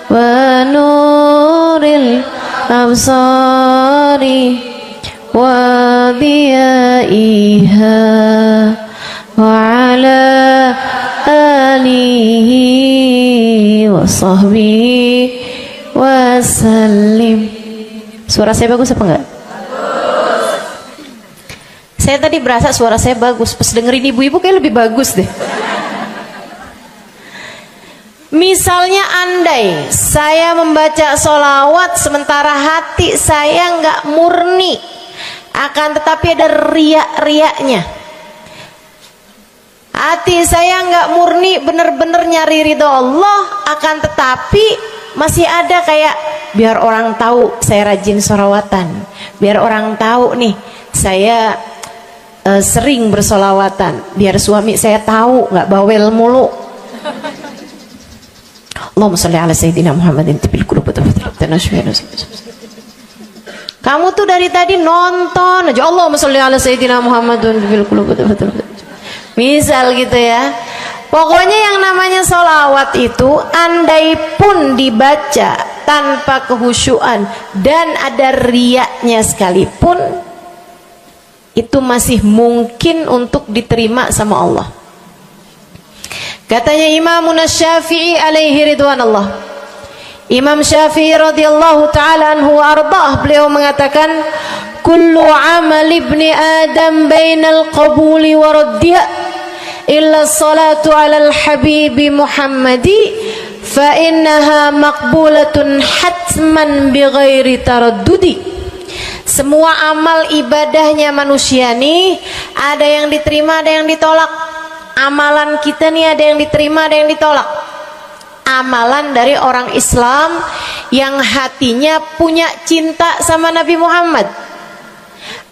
wa nuril absari wa diyaiha wa ala alihi wa sahbihi wasallim. Suara saya bagus apa enggak? Bagus. Saya tadi berasa suara saya bagus, pas dengerin ibu-ibu kayak lebih bagus deh. Misalnya andai saya membaca sholawat sementara hati saya nggak murni, akan tetapi ada riak-riaknya. Hati saya nggak murni bener-bener nyari ridho Allah, akan tetapi masih ada kayak biar orang tahu saya rajin sholawatan, biar orang tahu nih saya sering bersolawatan, biar suami saya tahu nggak bawel mulu. Allahumma sholli ala sayyidina Muhammadin tibil qulubi. Kamu tuh dari tadi nonton aja Allahumma sholli ala sayyidina Muhammadin tibil qulubi. Misal gitu ya, Pokoknya yang namanya sholawat itu andai pun dibaca tanpa kehusyuan dan ada riyaknya sekalipun, itu masih mungkin untuk diterima sama Allah. Katanya Imam Syafi'i alaihi ridwanullah, Imam Syafi'i radhiyallahu ta'ala anhu ardah, beliau mengatakan kullu amal ibni adam bainal qabuli wa raddiha illa salatu ala al-habibi Muhammadi fa innaha maqbulatun hatman bighairi taraddudi. Semua amal ibadahnya manusia nih ada yang diterima, ada yang ditolak. Amalan kita nih ada yang diterima, ada yang ditolak. Amalan dari orang Islam yang hatinya punya cinta sama Nabi Muhammad.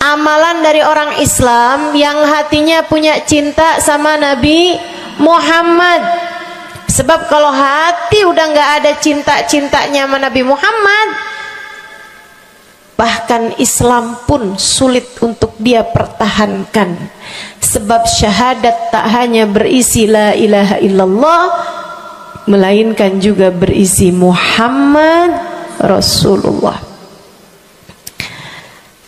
Amalan dari orang Islam yang hatinya punya cinta sama Nabi Muhammad. Sebab kalau hati udah nggak ada cinta-cintanya sama Nabi Muhammad, bahkan Islam pun sulit untuk dia pertahankan. Sebab syahadat tak hanya berisi la ilaha illallah, melainkan juga berisi Muhammad Rasulullah.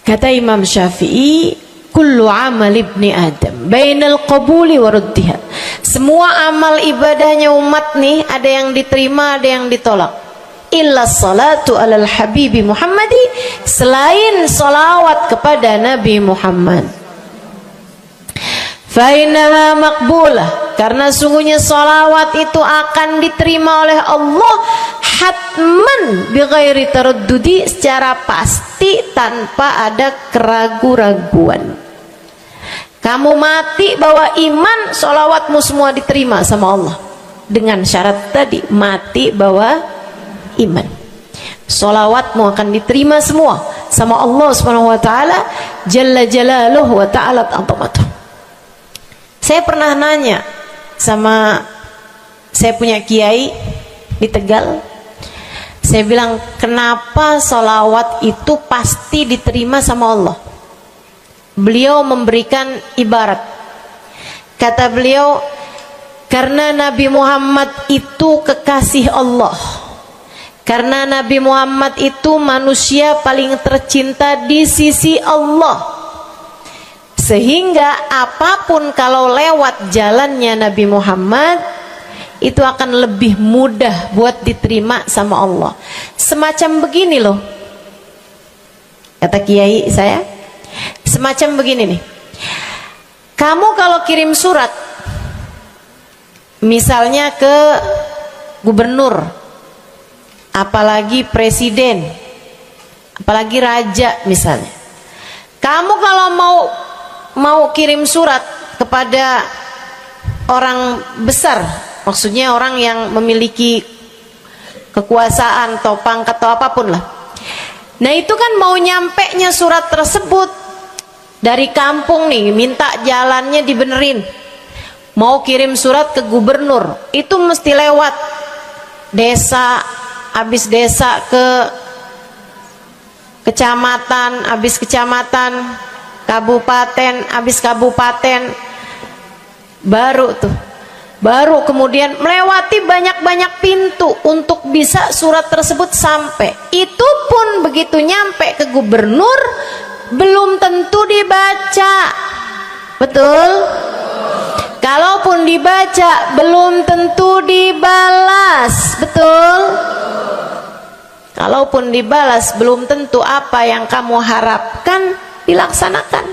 Kata Imam Syafi'i, kullu amal ibni adam bainal qabuli wa raddiha. Semua amal ibadahnya umat nih ada yang diterima, ada yang ditolak. Illa salatu alal habibi Muhammadi, selain salawat kepada Nabi Muhammad. Fa innaha maqbulah, karena sungguhnya salawat itu akan diterima oleh Allah hatman bighairi taraddudi, secara pasti tanpa ada keraguan-raguan. Kamu mati bawa iman, salawatmu semua diterima sama Allah. Dengan syarat tadi, mati bawa iman, salawatmu akan diterima semua sama Allah Subhanahu wa taala jalla jalaluhu wa ta'ala azamatuh. Saya pernah nanya sama saya punya kiai di Tegal. Saya bilang, kenapa salawat itu pasti diterima sama Allah? Beliau memberikan ibarat. Kata beliau, karena Nabi Muhammad itu kekasih Allah. Karena Nabi Muhammad itu manusia paling tercinta di sisi Allah. Sehingga apapun kalau lewat jalannya Nabi Muhammad, itu akan lebih mudah buat diterima sama Allah. Semacam begini loh, kata kiai saya, semacam begini nih. Kamu kalau kirim surat misalnya ke gubernur, apalagi presiden, apalagi raja misalnya, kamu kalau mau kirim surat kepada orang besar, maksudnya orang yang memiliki kekuasaan atau pangkat atau apapun lah. Nah itu kan mau nyampenya surat tersebut dari kampung nih, minta jalannya dibenerin, mau kirim surat ke gubernur, itu mesti lewat desa, habis desa ke kecamatan, habis kecamatan, kabupaten, habis kabupaten, baru kemudian melewati banyak-banyak pintu untuk bisa surat tersebut sampai. Itu pun begitu nyampe ke gubernur belum tentu dibaca. Betul? Kalaupun dibaca belum tentu dibalas. Betul? Kalaupun dibalas belum tentu apa yang kamu harapkan dilaksanakan.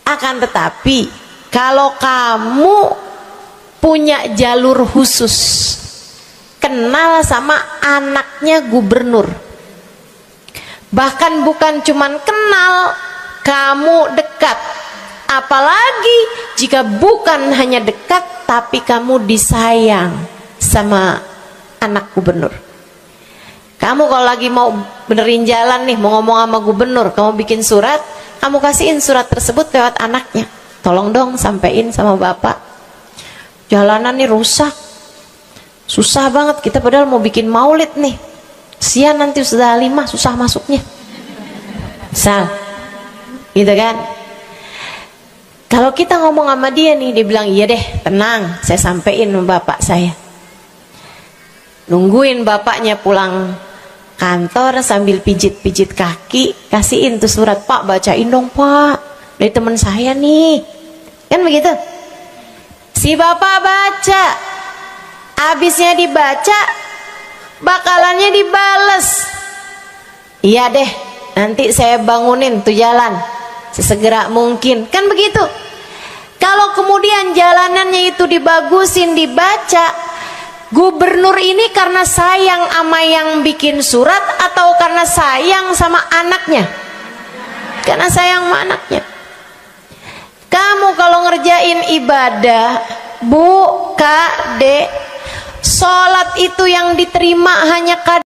Akan tetapi kalau kamu punya jalur khusus, kenal sama anaknya gubernur, bahkan bukan cuman kenal, kamu dekat, apalagi jika bukan hanya dekat tapi kamu disayang sama anak gubernur. Kamu kalau lagi mau benerin jalan nih, mau ngomong sama gubernur, kamu bikin surat, kamu kasihin surat tersebut lewat anaknya. Tolong dong sampein sama bapak, jalanan nih rusak, susah banget, kita padahal mau bikin maulid nih, sian nanti sudah 5 susah masuknya, misal gitu kan. Kalau kita ngomong sama dia nih, dia bilang iya deh, tenang, saya sampein sama bapak saya. Nungguin bapaknya pulang kantor sambil pijit-pijit kaki, kasihin tuh surat, Pak bacain dong Pak, dari teman saya nih, kan begitu. Si bapak baca, habisnya dibaca, bakalannya dibales. Iya deh, nanti saya bangunin tuh jalan sesegera mungkin, kan begitu. Kalau kemudian jalanannya itu dibagusin, dibaca, gubernur ini karena sayang sama yang bikin surat atau karena sayang sama anaknya? Karena sayang sama anaknya. Kamu kalau ngerjain ibadah, Bu, Kak, Dek, sholat itu yang diterima hanya kadang